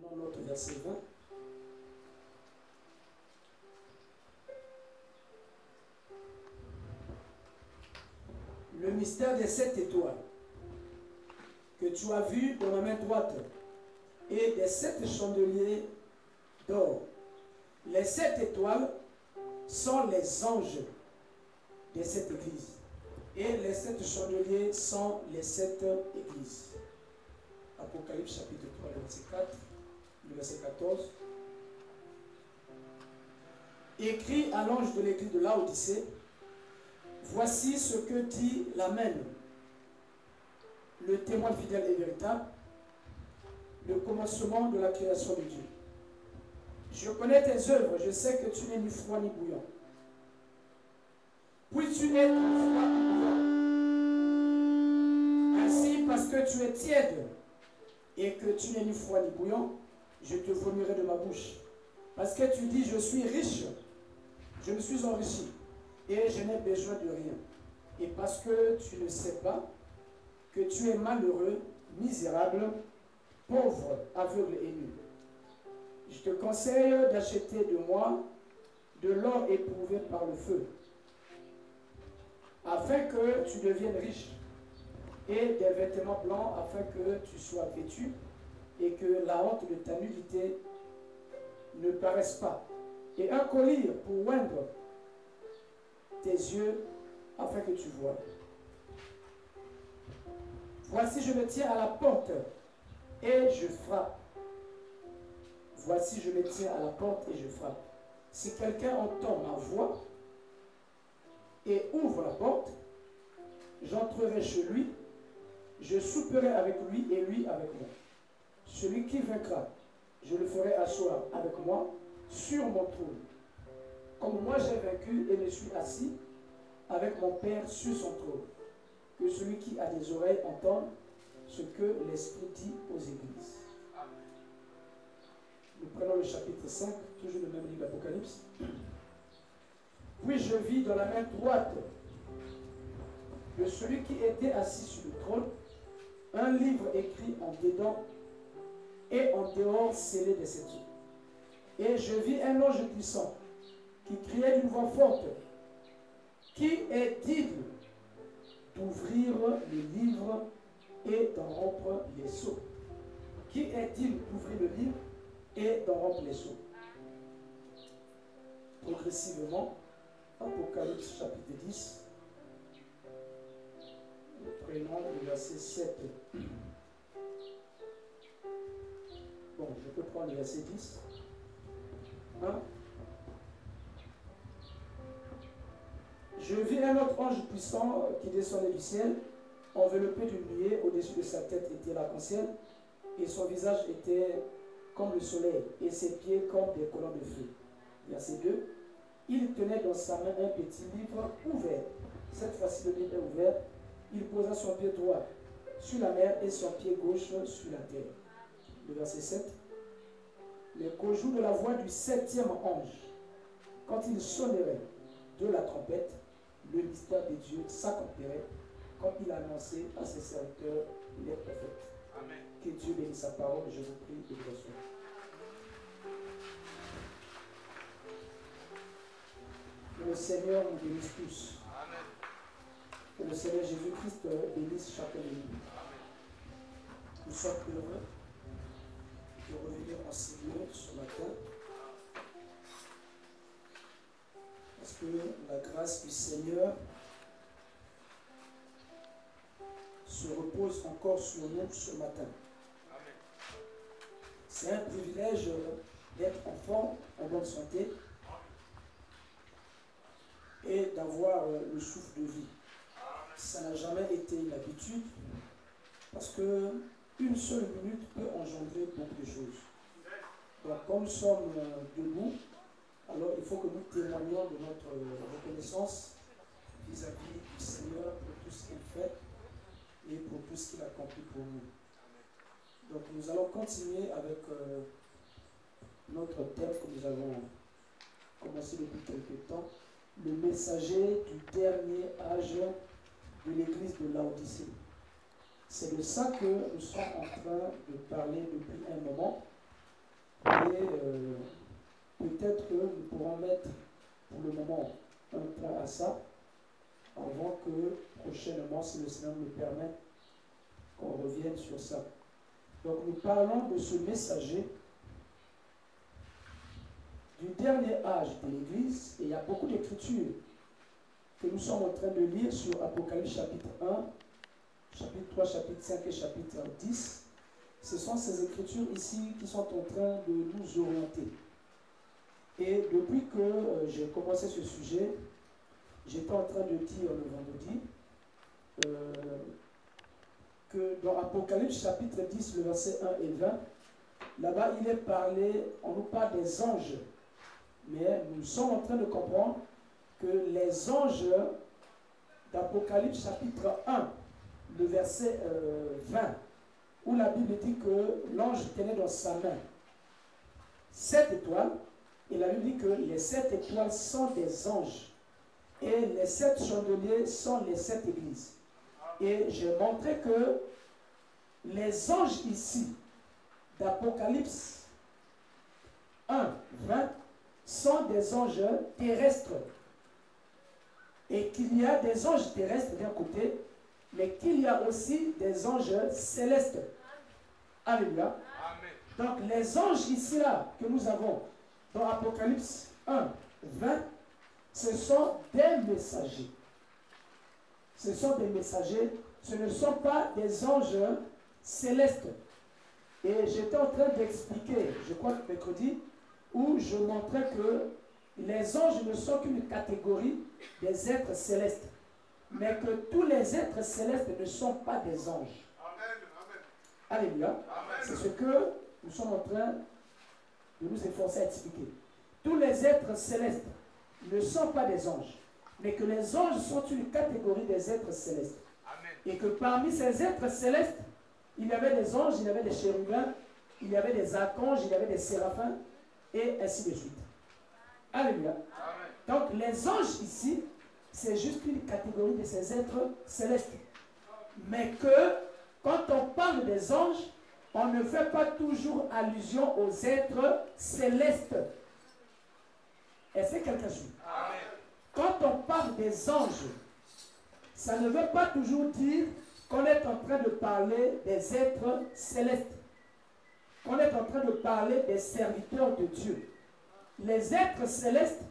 Notre verset 20. Le mystère des 7 étoiles que tu as vu dans ma main droite et des 7 chandeliers d'or. Les 7 étoiles sont les anges des 7 églises. Et les 7 chandeliers sont les 7 églises. Apocalypse chapitre 3, le verset 4, le verset 14. Écrit à l'ange de l'église de Laodicée, voici ce que dit l'Amen, le témoin fidèle et véritable, le commencement de la création de Dieu. Je connais tes œuvres, je sais que tu n'es ni froid ni bouillant. Puis tu es ni froid ni bouillant. Ainsi, parce que tu es tiède et que tu n'es ni froid ni bouillant, je te vomirai de ma bouche. Parce que tu dis, je suis riche, je me suis enrichi, et je n'ai besoin de rien. Et parce que tu ne sais pas que tu es malheureux, misérable, pauvre, aveugle et nu. Je te conseille d'acheter de moi de l'or éprouvé par le feu, afin que tu deviennes riche, et des vêtements blancs, afin que tu sois vêtu, et que la honte de ta nudité ne paraisse pas, et un collier pour oindre tes yeux, afin que tu vois. Voici, je me tiens à la porte, et je frappe. Voici, je me tiens à la porte, et je frappe. Si quelqu'un entend ma voix, et ouvre la porte, j'entrerai chez lui, je souperai avec lui, et lui avec moi. Celui qui vaincra, je le ferai asseoir avec moi sur mon trône. Comme moi j'ai vaincu et me suis assis avec mon Père sur son trône. Que celui qui a des oreilles entende ce que l'Esprit dit aux églises. Nous prenons le chapitre 5, toujours le même livre d'Apocalypse. Puis je vis dans la main droite de celui qui était assis sur le trône un livre écrit en dedans et en dehors scellé de 7 yeux. Et je vis un ange puissant qui criait d'une voix forte, qui est digne d'ouvrir le livre et d'en rompre les sceaux. Qui est digne d'ouvrir le livre et d'en rompre les sceaux. Progressivement, Apocalypse chapitre 10, nous prenons le verset 7. Bon, je peux prendre le verset 10. 1. Je vis un autre ange puissant qui descendait du ciel, enveloppé d'une nuée. Au-dessus de sa tête était l'arc-en-ciel, et son visage était comme le soleil, et ses pieds comme des colonnes de feu. Verset 2. Il tenait dans sa main un petit livre ouvert. Cette fois-ci, le livre est ouvert. Il posa son pied droit sur la mer et son pied gauche sur la terre. Le verset 7. Le cojout de la voix du 7e ange, quand il sonnerait de la trompette, le mystère de Dieu s'accomplirait, comme il a annoncé à ses serviteurs, les prophètes. Amen. Que Dieu bénisse sa parole, je vous prie de vous asseoir. Que le Seigneur nous bénisse tous. Amen. Que le Seigneur Jésus-Christ bénisse chacun de nous. Amen. Nous sommes heureux de revenir enseigner ce matin, parce que la grâce du Seigneur se repose encore sur nous ce matin. C'est un privilège d'être enfant en bonne santé et d'avoir le souffle de vie. Ça n'a jamais été une habitude, parce que une seule minute peut engendrer beaucoup de choses. Donc, quand nous sommes debout, alors il faut que nous témoignions de notre reconnaissance vis-à-vis du Seigneur pour tout ce qu'il fait et pour tout ce qu'il accomplit pour nous. Donc, nous allons continuer avec notre thème que nous avons commencé depuis quelques temps, le messager du dernier âge de l'église de Laodicée. C'est de ça que nous sommes en train de parler depuis un moment. peut-être que nous pourrons mettre pour le moment un point à ça, avant que prochainement, si le Seigneur nous le permet, qu'on revienne sur ça. Donc nous parlons de ce messager du dernier âge de l'Église, et il y a beaucoup d'écritures que nous sommes en train de lire sur Apocalypse chapitre 1, chapitre 3, chapitre 5 et chapitre 10. Ce sont ces écritures ici qui sont en train de nous orienter. Et depuis que j'ai commencé ce sujet, j'étais en train de dire le vendredi que dans Apocalypse chapitre 10, le verset 1 et 20, là-bas il est parlé, on nous parle des anges, mais nous sommes en train de comprendre que les anges d'Apocalypse chapitre 1, le verset 20, où la Bible dit que l'ange tenait dans sa main 7 étoiles, et la Bible dit que les 7 étoiles sont des anges, et les 7 chandeliers sont les 7 églises. Et j'ai montré que les anges ici, d'Apocalypse 1, 20, sont des anges terrestres. Et qu'il y a des anges terrestres d'un côté, mais qu'il y a aussi des anges célestes. Alléluia. Donc les anges ici là que nous avons dans Apocalypse 1, 20, ce sont des messagers. Ce sont des messagers, ce ne sont pas des anges célestes. Et j'étais en train d'expliquer, je crois que mercredi, où je montrais que les anges ne sont qu'une catégorie des êtres célestes, mais que tous les êtres célestes ne sont pas des anges. Alléluia. C'est ce que nous sommes en train de nous efforcer à expliquer. Tous les êtres célestes ne sont pas des anges, mais que les anges sont une catégorie des êtres célestes. Et que parmi ces êtres célestes, il y avait des anges, il y avait des chérubins, il y avait des archanges, il y avait des séraphins, et ainsi de suite. Alléluia. Donc les anges ici, c'est juste une catégorie de ces êtres célestes. Mais que quand on parle des anges, on ne fait pas toujours allusion aux êtres célestes. Est-ce que quelqu'un suit? Quand on parle des anges, ça ne veut pas toujours dire qu'on est en train de parler des êtres célestes. Qu'on est en train de parler des serviteurs de Dieu. Les êtres célestes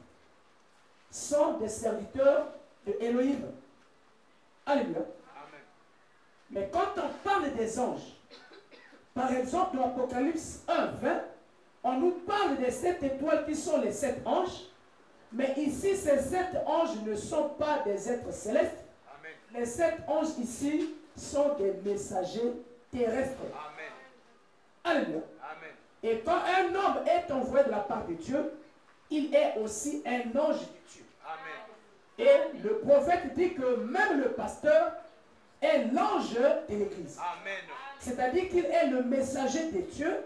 sont des serviteurs de Elohim. Alléluia. Mais quand on parle des anges, par exemple dans Apocalypse 1, 20, on nous parle des 7 étoiles qui sont les 7 anges, mais ici ces 7 anges ne sont pas des êtres célestes. Amen. Les 7 anges ici sont des messagers terrestres. Amen. Alléluia. Amen. Et quand un homme est envoyé de la part de Dieu, il est aussi un ange de Dieu. Amen. Et le prophète dit que même le pasteur est l'ange de l'Église. C'est-à-dire qu'il est le messager de Dieu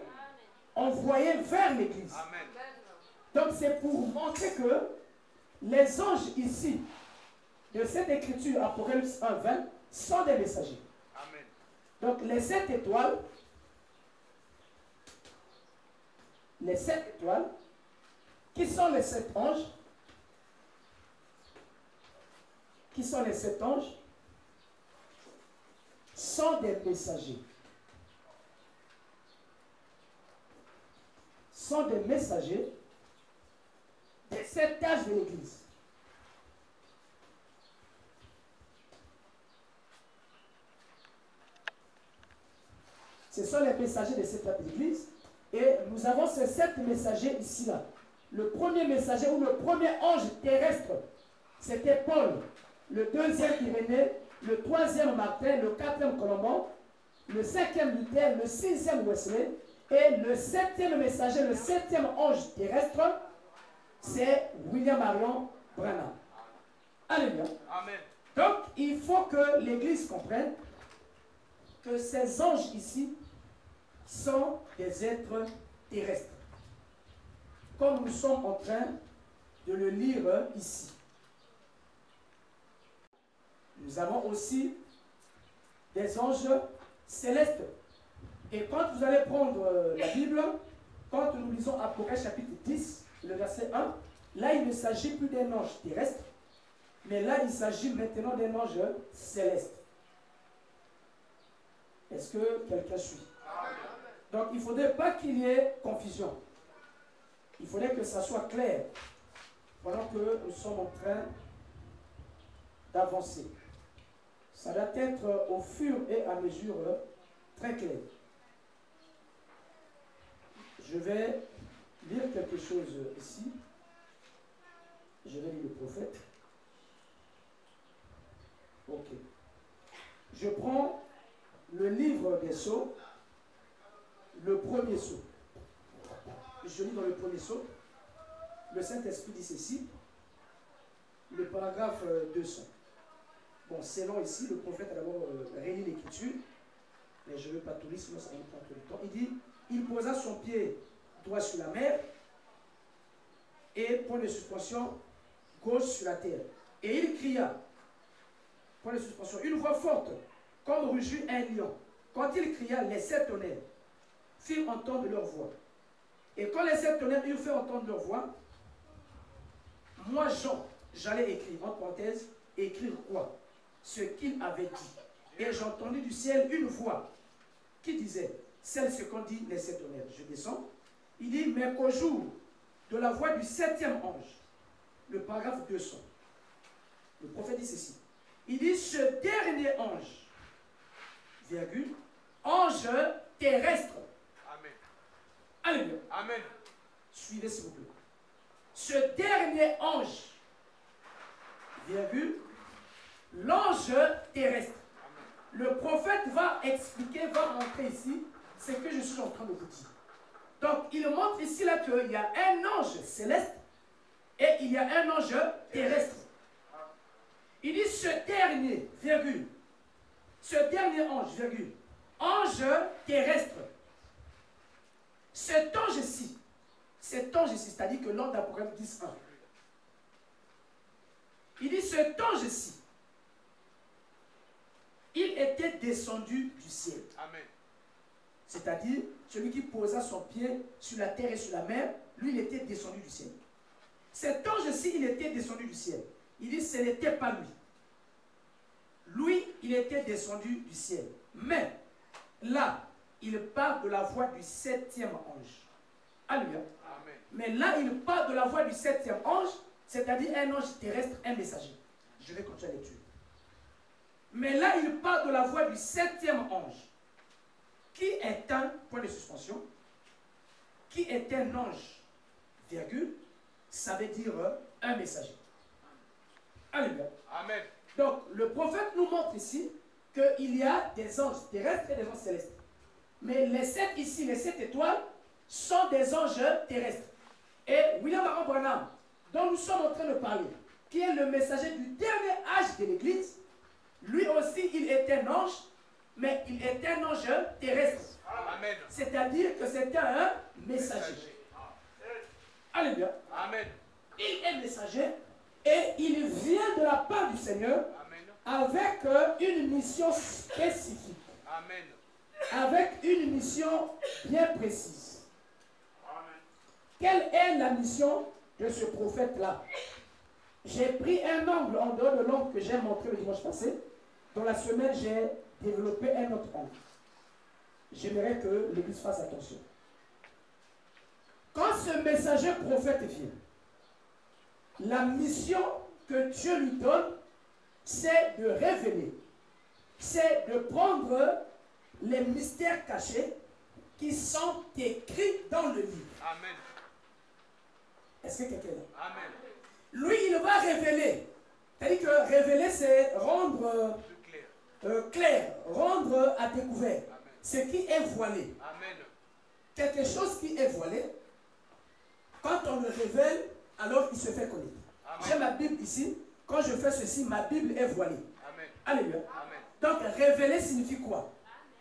envoyé vers l'Église. Donc c'est pour montrer que les anges ici, de cette écriture, Apocalypse 1, 20, sont des messagers. Amen. Donc les 7 étoiles, qui sont les 7 anges? Qui sont les 7 anges? Sont des messagers. Sont des messagers des 7 âges de l'Église. Ce sont les messagers des 7 âges de l'Église. Et nous avons ces 7 messagers ici-là. Le premier messager ou le premier ange terrestre, c'était Paul. Le deuxième Irénée, le troisième Martin, le quatrième Colomban, le cinquième Luther, le sixième Wesley, et le septième messager, le septième ange terrestre, c'est William Marion Branham. Alléluia. Amen. Donc, il faut que l'Église comprenne que ces anges ici sont des êtres terrestres. Comme nous sommes en train de le lire ici. Nous avons aussi des anges célestes. Et quand vous allez prendre la Bible, quand nous lisons Apocalypse chapitre 10, le verset 1, là il ne s'agit plus d'un ange terrestre, mais là il s'agit maintenant d'un ange céleste. Est-ce que quelqu'un suit? Donc il ne faudrait pas qu'il y ait confusion. Il faudrait que ça soit clair pendant que nous sommes en train d'avancer. Ça doit être au fur et à mesure très clair. Je vais lire quelque chose ici. Je vais lire le prophète. Ok. Je prends le livre des Sceaux, le premier sceau. Je lis dans le premier sceau. Le Saint-Esprit dit ceci, le paragraphe 200. Bon, c'est long ici, le prophète a d'abord réuni l'écriture, mais je ne veux pas tout lire, sinon ça va nous prendre trop de temps. Il dit, il posa son pied droit sur la mer et point de suspension gauche sur la terre. Et il cria, point de suspension, une voix forte, comme rugit un lion. Quand il cria, les 7 tonnerres firent entendre leur voix. Et quand les 7 tonnerres eurent fait entendre leur voix, moi, Jean, j'allais écrire, entre parenthèses, écrire quoi? Ce qu'il avait dit. Et j'entendis du ciel une voix qui disait, c'est ce qu'ont dit les 7 tonnerres. Je descends. Il dit, mais qu'au jour de la voix du 7e ange, le paragraphe 200, le prophète dit ceci. Il dit, ce dernier ange, virgule, ange terrestre. Amen. Alléluia. Amen. Suivez s'il vous plaît. Ce dernier ange, virgule, l'ange terrestre. Le prophète va expliquer, va montrer ici ce que je suis en train de vous dire. Donc, il montre ici là qu'il y a un ange céleste et il y a un ange terrestre. Il dit ce dernier, virgule, ce dernier ange, virgule, ange terrestre. Cet ange-ci, c'est-à-dire que l'ange d'Apocalypse 10.1, il dit cet ange-ci, il était descendu du ciel. Amen. C'est-à-dire, celui qui posa son pied sur la terre et sur la mer, lui, il était descendu du ciel. Cet ange-ci, il était descendu du ciel. Il dit, ce n'était pas lui. Lui, il était descendu du ciel. Mais, là, il parle de la voix du 7e ange. Alléluia. Amen. Mais là, il parle de la voix du 7e ange, c'est-à-dire un ange terrestre, un messager. Je vais continuer la lecture. Mais là, il parle de la voix du 7e ange, qui est un, point de suspension, qui est un ange, virgule, ça veut dire un messager. Alléluia. Amen. Donc, le prophète nous montre ici qu'il y a des anges terrestres et des anges célestes. Mais les 7 ici, les 7 étoiles, sont des anges terrestres. Et William Aaron Branham, dont nous sommes en train de parler, qui est le messager du dernier âge de l'Église, lui aussi, il est un ange, mais il est un ange terrestre. Amen. C'est-à-dire que c'était un messager. Alléluia. Amen. Il est messager et il vient de la part du Seigneur Amen. avec une mission spécifique, Amen. avec une mission bien précise. Amen. Quelle est la mission de ce prophète-là? J'ai pris un angle en dehors de l'angle que j'ai montré le dimanche passé. Dans la semaine, j'ai développé un autre angle. J'aimerais que l'Église fasse attention. Quand ce messager prophète vient, la mission que Dieu lui donne, c'est de révéler, c'est de prendre les mystères cachés qui sont écrits dans le livre. Amen. Est-ce que quelqu'un est là? Amen. Lui, il va révéler. C'est-à-dire que révéler, c'est rendre Plus clair. clair, rendre à découvert. Amen. Ce qui est voilé. Amen. Quelque chose qui est voilé, quand on le révèle, alors il se fait connaître. Amen. J'ai ma Bible ici. Quand je fais ceci, ma Bible est voilée. Amen. Alléluia. Amen. Donc, révéler signifie quoi?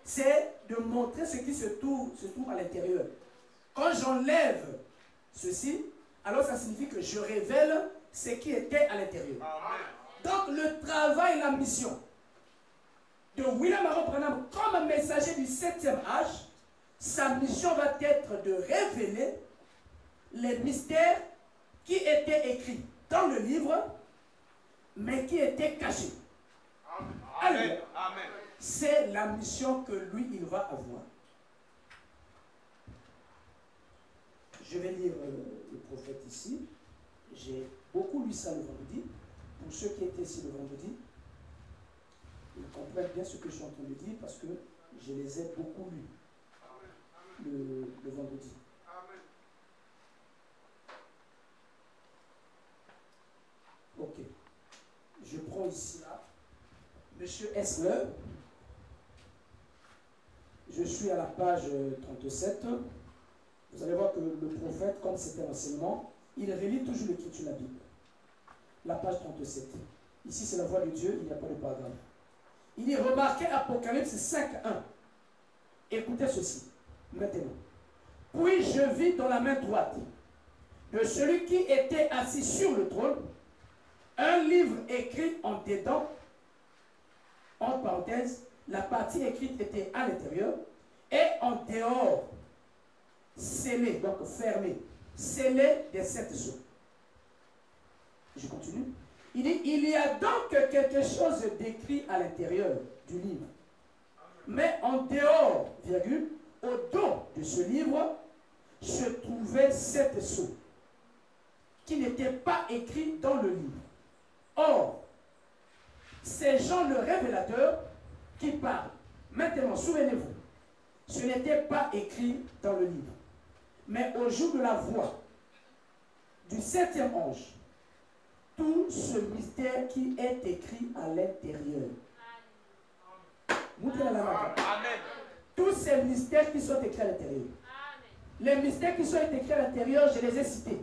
C'est de montrer ce qui se trouve à l'intérieur. Quand j'enlève ceci, alors ça signifie que je révèle ce qui était à l'intérieur. Amen. Donc, le travail, la mission de William Aaron Branham comme messager du 7e âge, sa mission va être de révéler les mystères qui étaient écrits dans le livre, mais qui étaient cachés. Amen. Amen. C'est la mission que lui, il va avoir. Je vais lire le prophète ici. J'ai beaucoup lu ça le vendredi. Pour ceux qui étaient ici le vendredi, ils comprennent bien ce que je suis en train de dire parce que je les ai beaucoup lus le vendredi. Ok. Je prends ici là. Monsieur Esler. Je suis à la page 37. Vous allez voir que le prophète, comme c'était l'enseignement, il relit toujours l'écriture de la Bible. La page 37. Ici, c'est la voix de Dieu, il n'y a pas de paragraphe. Il dit, remarquez Apocalypse 5.1. Écoutez ceci, maintenant. Puis je vis dans la main droite de celui qui était assis sur le trône un livre écrit en dedans, en parenthèse, la partie écrite était à l'intérieur, et en dehors, scellé, donc fermé, scellé des 7 sceaux. Je continue. Il dit, il y a donc quelque chose d'écrit à l'intérieur du livre. Mais en dehors, virgule, au dos de ce livre, se trouvaient 7 sceaux qui n'étaient pas écrits dans le livre. Or, c'est Jean le révélateur qui parle. Maintenant, souvenez-vous, ce n'était pas écrit dans le livre. Mais au jour de la voix du 7e ange, tout ce mystère qui est écrit à l'intérieur. Amen. Tous ces mystères qui sont écrits à l'intérieur. Les mystères qui sont écrits à l'intérieur, je les ai cités.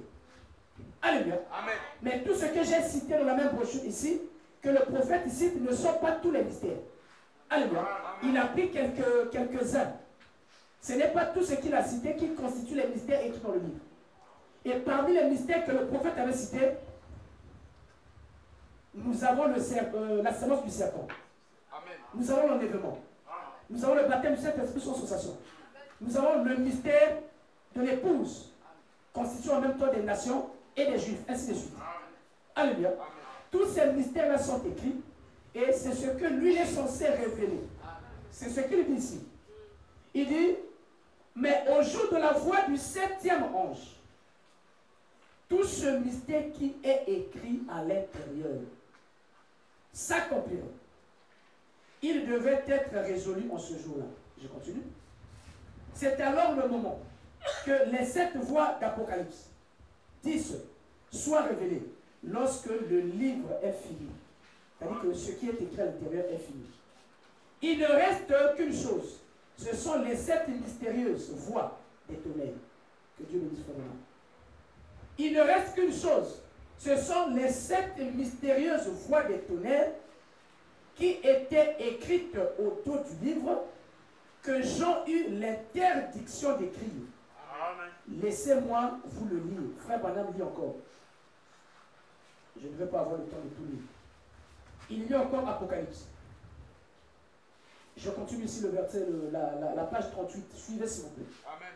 Alléluia. Amen. Mais tout ce que j'ai cité dans la même brochure ici, que le prophète cite, ne sont pas tous les mystères. Alléluia. Il a pris quelques-uns. Ce n'est pas tout ce qu'il a cité qui constitue les mystères écrits dans le livre. Et parmi les mystères que le prophète avait cités, nous avons la sémence du serpent. Amen. Nous avons l'enlèvement. Nous avons le baptême du Saint-Esprit sans association. Nous avons le mystère de l'épouse, constituant en même temps des nations et des juifs, ainsi de suite. Alléluia. Tous ces mystères-là sont écrits et c'est ce que lui est censé révéler. C'est ce qu'il dit ici. Il dit, mais au jour de la voix du 7e ange, tout ce mystère qui est écrit à l'intérieur s'accomplira. Il devait être résolu en ce jour-là. Je continue. C'est alors le moment que les 7 voix d'Apocalypse 10 soient révélées lorsque le livre est fini. C'est-à-dire que ce qui est écrit à l'intérieur est fini. Il ne reste qu'une chose. Ce sont les 7 mystérieuses voix des tonnerres. Que Dieu bénisse vraiment. Il ne reste qu'une chose. Ce sont les 7 mystérieuses voix des tonnerres qui étaient écrites au dos du livre que Jean eut l'interdiction d'écrire. Laissez-moi vous le lire. Frère Branham lit encore. Je ne vais pas avoir le temps de tout lire. Il lit encore Apocalypse. Je continue ici le verset, la page 38. Suivez s'il vous plaît. Amen.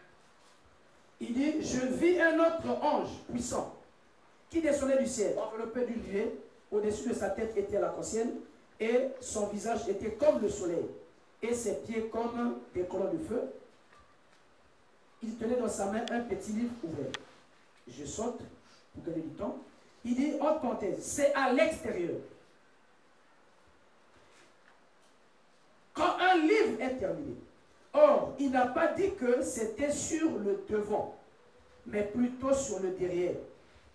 Il dit, je vis un autre ange puissant qui descendait du ciel, enveloppé d'une nuée. Au-dessus de sa tête était l'arc-en-ciel et son visage était comme le soleil et ses pieds comme des colonnes de feu. Il tenait dans sa main un petit livre ouvert. Je saute pour gagner du temps. Il dit, entre parenthèses, c'est à l'extérieur. Quand un livre est terminé, or, il n'a pas dit que c'était sur le devant, mais plutôt sur le derrière,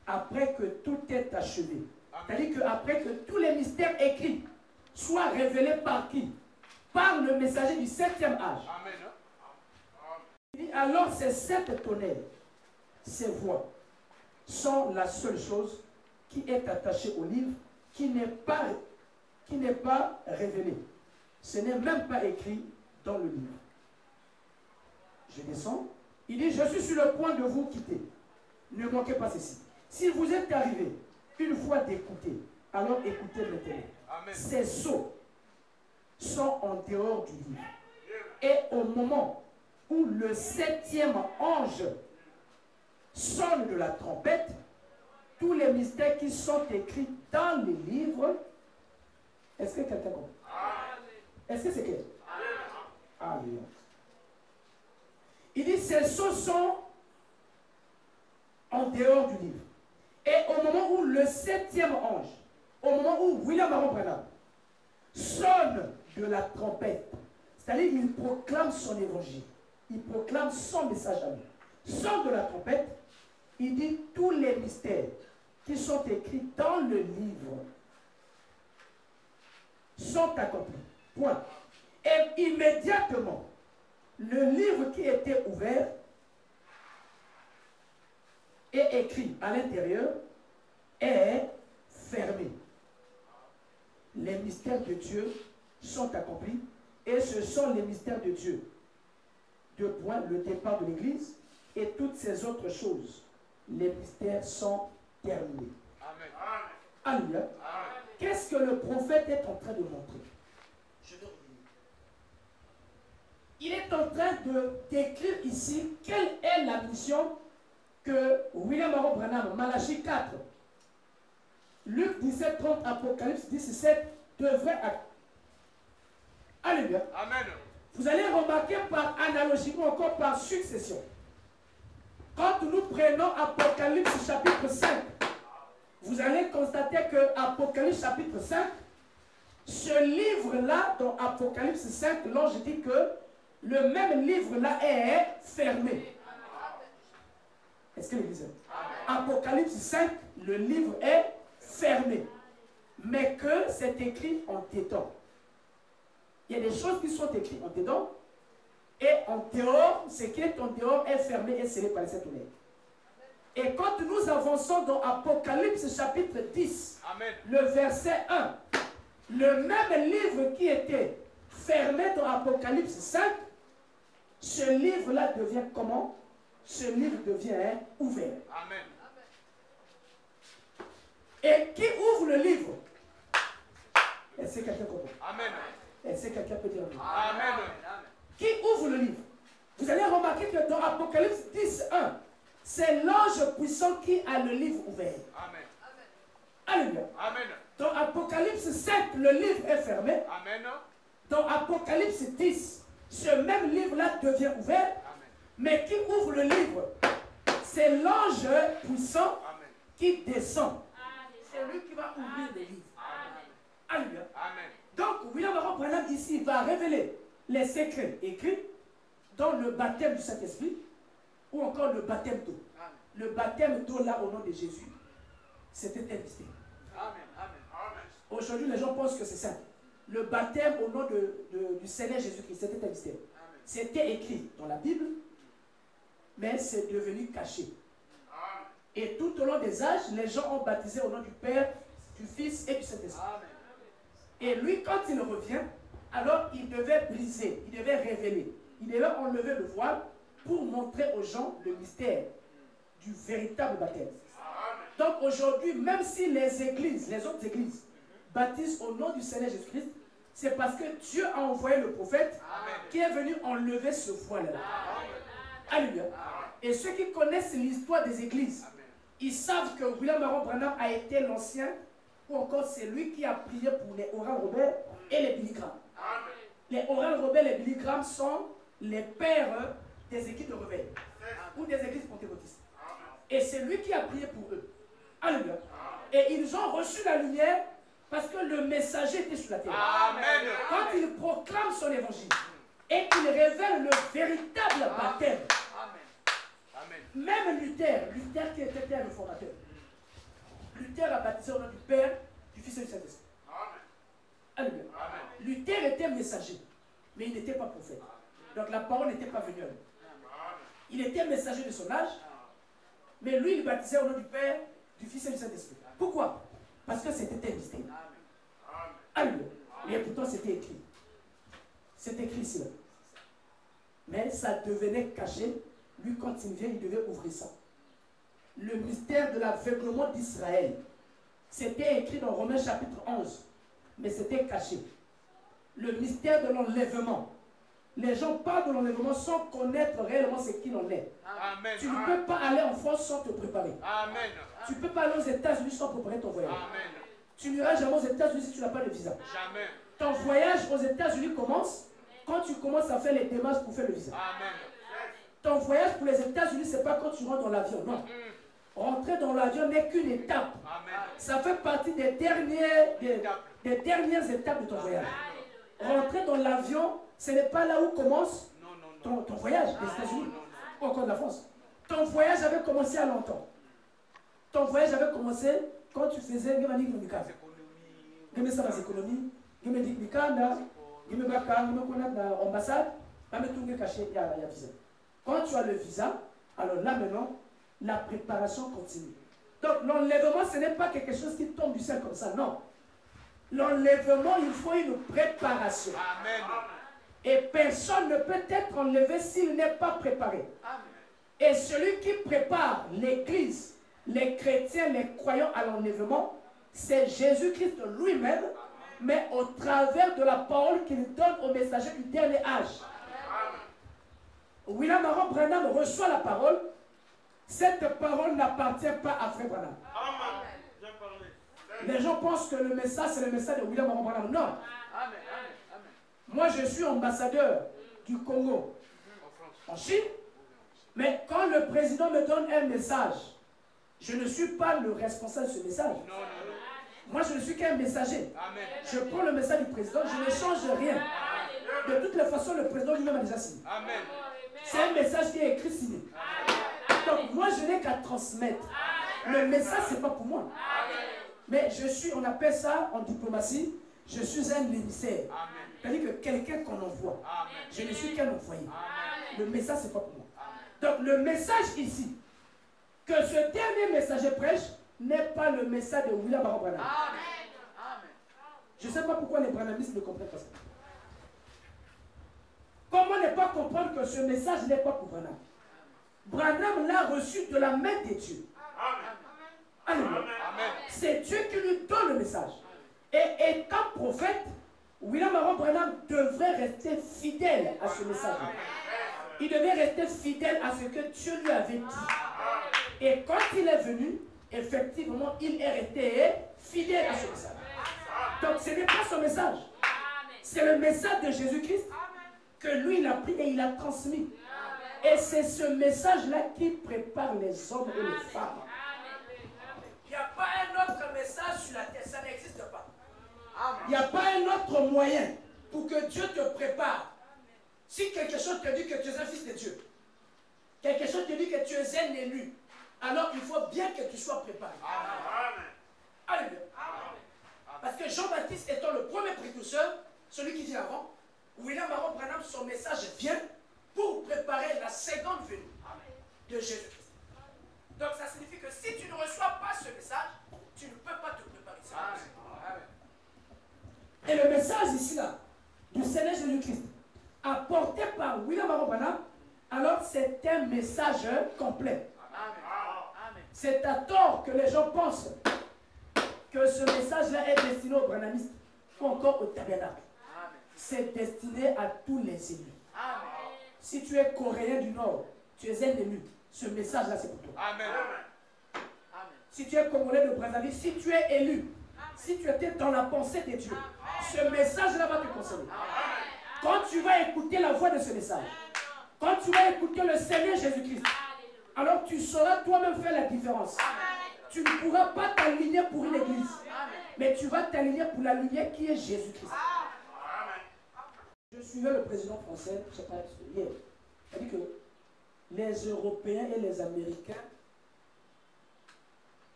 après que tout est achevé. C'est-à-dire qu'après que tous les mystères écrits soient révélés par qui? Par le messager du 7e âge. Amen. Il dit, alors ces 7 tonnerres, ces voix, sont la seule chose qui est attachée au livre, qui n'est pas révélée. Ce n'est même pas écrit dans le livre. Je descends. Il dit, je suis sur le point de vous quitter. Ne manquez pas ceci. Si vous êtes arrivé une fois d'écouter, alors écoutez maintenant. Amen. Ces sceaux sont en dehors du livre. Et au moment où le 7e ange sonne sonne de la trompette, tous les mystères qui sont écrits dans les livres. Est-ce que quelqu'un comprend? Est-ce que c'est clair? Alléluia. Il dit, ces choses sont en dehors du livre. Et au moment où le 7e ange, au moment où William Aaron Branham sonne de la trompette, c'est-à-dire il proclame son évangile, il proclame son message à lui, sonne de la trompette, il dit tous les mystères qui sont écrits dans le livre sont accomplis. Point. Et immédiatement, le livre qui était ouvert et écrit à l'intérieur est fermé. Les mystères de Dieu sont accomplis et ce sont les mystères de Dieu. Deux points, le départ de l'Église et toutes ces autres choses. Les mystères sont terminés. Amen. Alléluia. Qu'est-ce que le prophète est en train de montrer? Je vais revenir. Il est en train de décrire ici quelle est la mission que William Aaron Branham, Malachie 4, Luc 17, 30, Apocalypse 17 devrait accomplir. Alléluia. Amen. Vous allez remarquer par analogie ou encore par succession. Quand nous prenons Apocalypse chapitre 5, vous allez constater que Apocalypse chapitre 5, ce livre-là, dans Apocalypse 5, l'ange dit que le même livre-là est fermé. Est-ce que l'église est? Apocalypse 5, le livre est fermé. Mais que c'est écrit en dedans. Il y a des choses qui sont écrites en dedans. Et en dehors, ce qui est en dehors est fermé et scellé par les sept tonnerres. Et quand nous avançons dans Apocalypse chapitre 10, Amen. Le verset 1, le même livre qui était fermé dans Apocalypse 5, ce livre-là devient comment? Ce livre devient ouvert. Amen. Et qui ouvre le livre? Est-ce que quelqu'un comprend? Amen. Est-ce que quelqu'un peut dire oui? Amen. Qui ouvre le livre? Vous allez remarquer que dans Apocalypse 10, 1, c'est l'ange puissant qui a le livre ouvert. Amen. Alléluia. Amen. Dans Apocalypse 7, le livre est fermé. Amen. Dans Apocalypse 10, ce même livre-là devient ouvert. Amen. Mais qui ouvre le livre? C'est l'ange puissant Amen. qui descend. C'est lui qui va ouvrir le livre. Alléluia. Amen. Donc, William Aaron Branham ici va révéler les secrets écrits dans le baptême du Saint-Esprit ou encore le baptême d'eau. Le baptême d'eau là au nom de Jésus, c'était un mystère. Amen. Amen. Aujourd'hui, les gens pensent que c'est ça. Le baptême au nom du Seigneur Jésus-Christ, c'était un mystère. C'était écrit dans la Bible, mais c'est devenu caché. Et tout au long des âges, les gens ont baptisé au nom du Père, du Fils et du Saint-Esprit. Et lui, quand il revient, alors il devait briser, il devait révéler, il devait enlever le voile pour montrer aux gens le mystère du véritable baptême. Donc aujourd'hui, même si les églises, les autres églises, baptisent au nom du Seigneur Jésus-Christ, c'est parce que Dieu a envoyé le prophète qui est venu enlever ce voile-là. Alléluia. Et ceux qui connaissent l'histoire des églises, ils savent que William Aaron Branham a été l'ancien, ou encore c'est lui qui a prié pour les Oral Roberts et les Billy Graham. Les Oral Roberts et les Billy Graham sont les pères des équipes de réveil ou des églises pentecôtistes. Et c'est lui qui a prié pour eux. Alléluia. Et ils ont reçu la lumière parce que le messager était sur la terre. Amen. Quand il proclame son évangile et qu'il révèle le véritable baptême, même Luther qui était un réformateur, Luther a baptisé au nom du Père, du Fils et du Saint-Esprit. Alléluia. Luther était messager, mais il n'était pas prophète. Donc la parole n'était pas venue à lui. Il était messager de son âge, mais lui il baptisait au nom du Père, du Fils et du Saint-Esprit. Pourquoi? Parce que c'était un mystère. Alléluia. Et pourtant c'était écrit. C'est écrit ici. Mais ça devenait caché. Lui, quand il vient, il devait ouvrir ça. Le mystère de l'aveuglement d'Israël. C'était écrit dans Romains chapitre 11. Mais c'était caché. Le mystère de l'enlèvement. les gens parlent de l'enlèvement sans connaître réellement ce qu'il en est. Amen. Tu ne peux pas aller en France sans te préparer. Amen. Tu ne peux pas aller aux États-Unis sans préparer ton voyage. Amen. Tu n'iras jamais aux États-Unis si tu n'as pas de visa. Jamais. Ton voyage aux États-Unis commence quand tu commences à faire les démarches pour faire le visa. Amen. Ton voyage pour les États-Unis, ce n'est pas quand tu rentres dans l'avion, non. Rentrer dans l'avion n'est qu'une étape. Amen. Ça fait partie des dernières étapes de ton voyage. Rentrer dans l'avion, ce n'est pas là où commence ton voyage des États-Unis ou encore de la France. Ton voyage avait commencé à longtemps. Ton voyage avait commencé quand tu faisais économie, ambassade, quand tu as le visa, alors là maintenant, la préparation continue. Donc l'enlèvement, ce n'est pas quelque chose qui tombe du ciel comme ça, non. L'enlèvement, il faut une préparation. Amen. Et personne ne peut être enlevé s'il n'est pas préparé. Amen. Et celui qui prépare l'Église, les chrétiens, les croyants à l'enlèvement, c'est Jésus-Christ lui-même, mais au travers de la parole qu'il donne aux messagers du dernier âge. William Aaron Branham reçoit la parole. Cette parole n'appartient pas à Frère Branham. Les gens pensent que le message, c'est le message de William Aaron Branham. Non. Amen. Moi, je suis ambassadeur du Congo en Chine. Mais quand le président me donne un message, je ne suis pas le responsable de ce message. Non. Moi, je ne suis qu'un messager. Amen. Je prends le message du président, je ne change rien. De toutes les façons, le président lui-même a déjà signé. Amen. C'est un message qui est écrit signé. Donc, moi, je n'ai qu'à transmettre. Le message, ce n'est pas pour moi. Mais je suis, on appelle ça en diplomatie, je suis un émissaire. C'est-à-dire que quelqu'un qu'on envoie. Je ne suis qu'un envoyé. Le message, ce n'est pas pour moi. Donc, le message ici, que ce dernier messager prêche, n'est pas le message de William Aaron Branham. Je ne sais pas pourquoi les branhamistes ne comprennent pas ça. Comment ne pas comprendre que ce message n'est pas pour Branham? Branham l'a reçu de la main de Dieu. Alléluia. C'est Dieu qui lui donne le message. Et étant prophète, William Aaron Branham devrait rester fidèle à ce message. Il devait rester fidèle à ce que Dieu lui avait dit. Et quand il est venu, effectivement, il est resté fidèle à ce message. Donc ce n'est pas son message. C'est le message de Jésus-Christ que lui, il a pris et il a transmis. Et c'est ce message-là qui prépare les hommes et les femmes. Il n'y a pas un autre message sur la terre, ça n'existe pas. Il n'y a pas un autre moyen pour que Dieu te prépare. Si quelque chose te dit que tu es un fils de Dieu, quelque chose te dit que tu es un élu, alors il faut bien que tu sois préparé. Alléluia. Parce que Jean-Baptiste étant le premier précurseur, celui qui dit avant, William Aaron Branham, son message vient pour préparer la seconde venue de Jésus-Christ. Donc ça signifie que si tu ne reçois pas ce message, tu ne peux pas te préparer. Et le message ici là, du Seigneur Jésus-Christ, apporté par William Aaron Branham, alors c'est un message complet. C'est à tort que les gens pensent que ce message-là est destiné aux branhamistes ou encore au tabernacle. C'est destiné à tous les élus. Si tu es coréen du Nord, tu es un élu, ce message-là c'est pour toi. Si tu es congolais de Brazzaville, si tu es élu, si tu étais dans la pensée de Dieu, ce message-là va te concerner. Quand tu vas écouter la voix de ce message, quand tu vas écouter le Seigneur Jésus-Christ, alors tu sauras toi-même faire la différence. Tu ne pourras pas t'aligner pour une église, mais tu vas t'aligner pour la lumière qui est Jésus-Christ. Je suivais le président français, je ne sais pas, hier. Il a dit que les Européens et les Américains,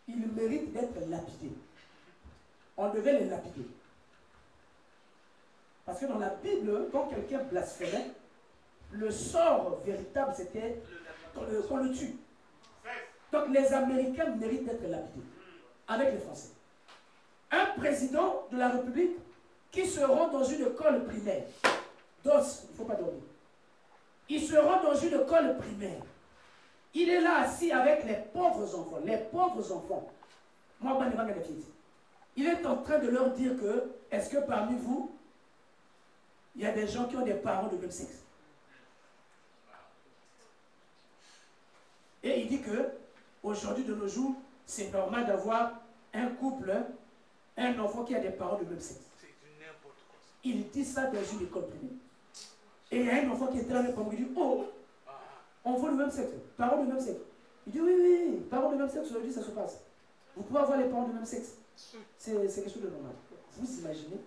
ils méritent d'être lapidés. On devait les lapider. Parce que dans la Bible, quand quelqu'un blasphémait, le sort véritable, c'était qu'on le tue. Donc les Américains méritent d'être lapidés, avec les Français. Un président de la République qui se rend dans une école primaire, DOS, il ne faut pas dormir. Il se rend dans une école primaire. Il est là assis avec les pauvres enfants. Les pauvres enfants. Il est en train de leur dire que, est-ce que parmi vous, il y a des gens qui ont des parents de même sexe? Et il dit que aujourd'hui, de nos jours, c'est normal d'avoir un couple, un enfant qui a des parents de même sexe. Il dit ça dans une école privée. Et il y a un enfant qui est dans le premier, il dit, oh, enfant de même sexe, parents de même sexe. Il dit, oui, parents de même sexe, aujourd'hui ça se passe. Vous pouvez avoir les parents de même sexe. C'est quelque chose de normal. Vous imaginez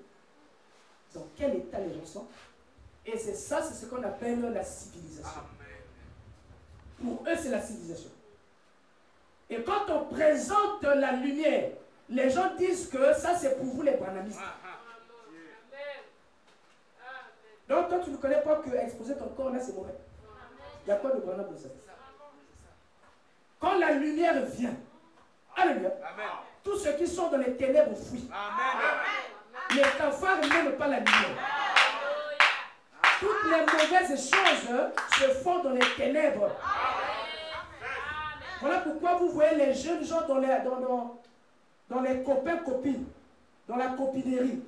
dans quel état les gens sont. Et c'est ça, c'est ce qu'on appelle la civilisation. Pour eux, c'est la civilisation. Et quand on présente la lumière, les gens disent que ça, c'est pour vous les branhamistes. Donc, toi, tu ne connais pas que exposer ton corps là, c'est mauvais. Il n'y a pas de branham dans ça. Quand la lumière vient, alléluia, tous ceux qui sont dans les ténèbres fuient. Les cafards n'aiment pas la lumière. Toutes les mauvaises choses se font dans les ténèbres. Voilà pourquoi vous voyez les jeunes gens dans les copains-copines, dans la copinerie.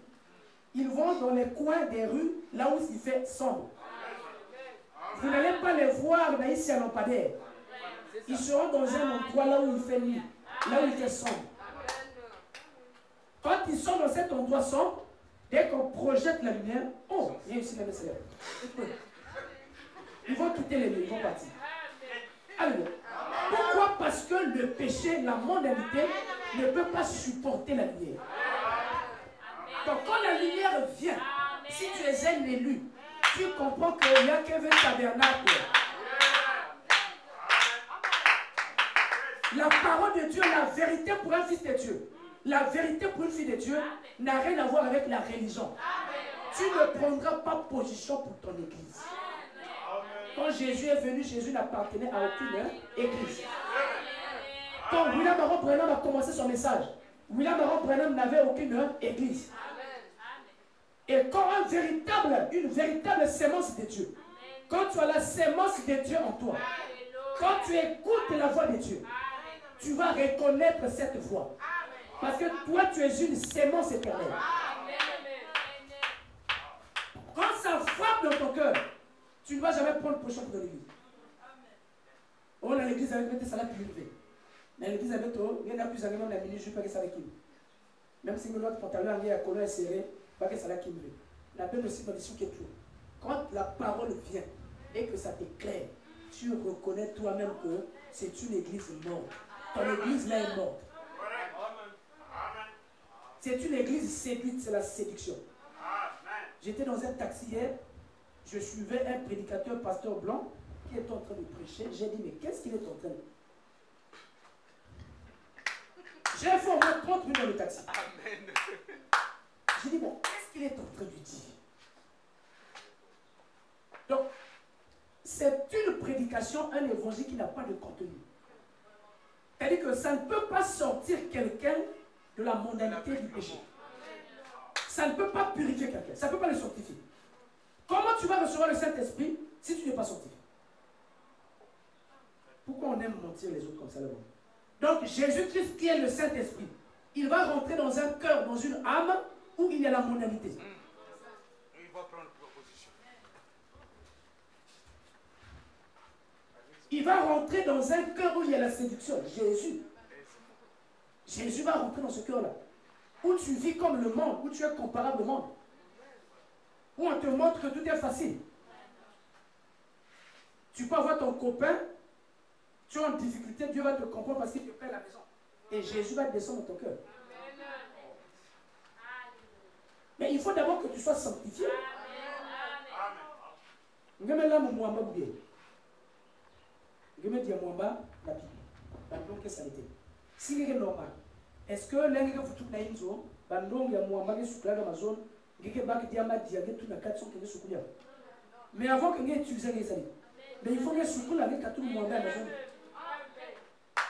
Ils vont dans les coins des rues, là où il fait sombre. Vous n'allez pas les voir là, ici à lampadaire. Ils seront dans un endroit là où il fait nuit, là où il fait sombre. Quand ils sont dans cet endroit sombre, dès qu'on projette la lumière, oh, il y a ici la messager. Ils vont quitter les lieux, ils vont partir. Alors, pourquoi? Parce que le péché, la mondanité, ne peut pas supporter la lumière. Donc quand la lumière vient, si tu es un élu, tu comprends qu'il n'y a qu'un tabernacle. La parole de Dieu, la vérité pour un fils de Dieu, la vérité pour une fille de Dieu n'a rien à voir avec la religion. Tu ne prendras pas position pour ton église. Quand Jésus est venu, Jésus n'appartenait à aucune église. Quand William Aaron Branham a commencé son message, William Aaron Branham n'avait aucune église. Et quand une véritable sémence de Dieu, quand tu as la sémence de Dieu en toi, quand tu écoutes la voix de Dieu, tu vas reconnaître cette voix. Parce que toi, tu es une sémence éternelle. Quand ça frappe dans ton cœur, tu ne vas jamais prendre position pour l'église. On a l'église avec des salaires plus élevés. Mais l'église avec toi, il y en a plus agréable dans la minute, je ne sais pas que ça va qui. Même si notre pantalon est collant et serré, pas que ça va qui. La Bible aussi dans l'issue qui est tout. Quand la parole vient et que ça t'éclaire, tu reconnais toi-même que c'est une église morte. Ton église là est morte. C'est une église séduite, c'est la séduction. J'étais dans un taxi hier, je suivais un prédicateur, pasteur blanc, qui est en train de prêcher. J'ai dit, mais qu'est-ce qu'il est en train de... J'ai fait au moins 30 minutes dans le taxi. J'ai dit, bon, qu'est-ce qu'il est en train de dire? Donc, c'est une prédication, un évangile qui n'a pas de contenu. C'est-à-dire que ça ne peut pas sortir quelqu'un de la mondanité du péché. Ça ne peut pas purifier quelqu'un. Ça ne peut pas le sanctifier. Comment tu vas recevoir le Saint-Esprit si tu n'es pas sanctifié? Pourquoi on aime mentir les autres comme ça là-bas? Donc Jésus-Christ qui est le Saint-Esprit, il va rentrer dans un cœur, dans une âme où il y a la mondanité. Il va prendre proposition. Il va rentrer dans un cœur où il y a la séduction. Jésus va rentrer dans ce cœur-là. Où tu vis comme le monde, où tu es comparable au monde. Où on te montre que tout est facile. Tu peux avoir ton copain, tu es en difficulté, Dieu va te comprendre parce qu'il te paie la maison. Et Jésus va descendre dans ton cœur. Mais il faut d'abord que tu sois sanctifié. Si c'est normal, est-ce que l'un vous tout naïm zo, bandong ya muamba ke sukla dans ma zone, ngeke bak diama diague tout na 400 que sukulia. Mais avant que ngé utiliser les sali. Mais il faut que sukula ngé katou muamba na zone.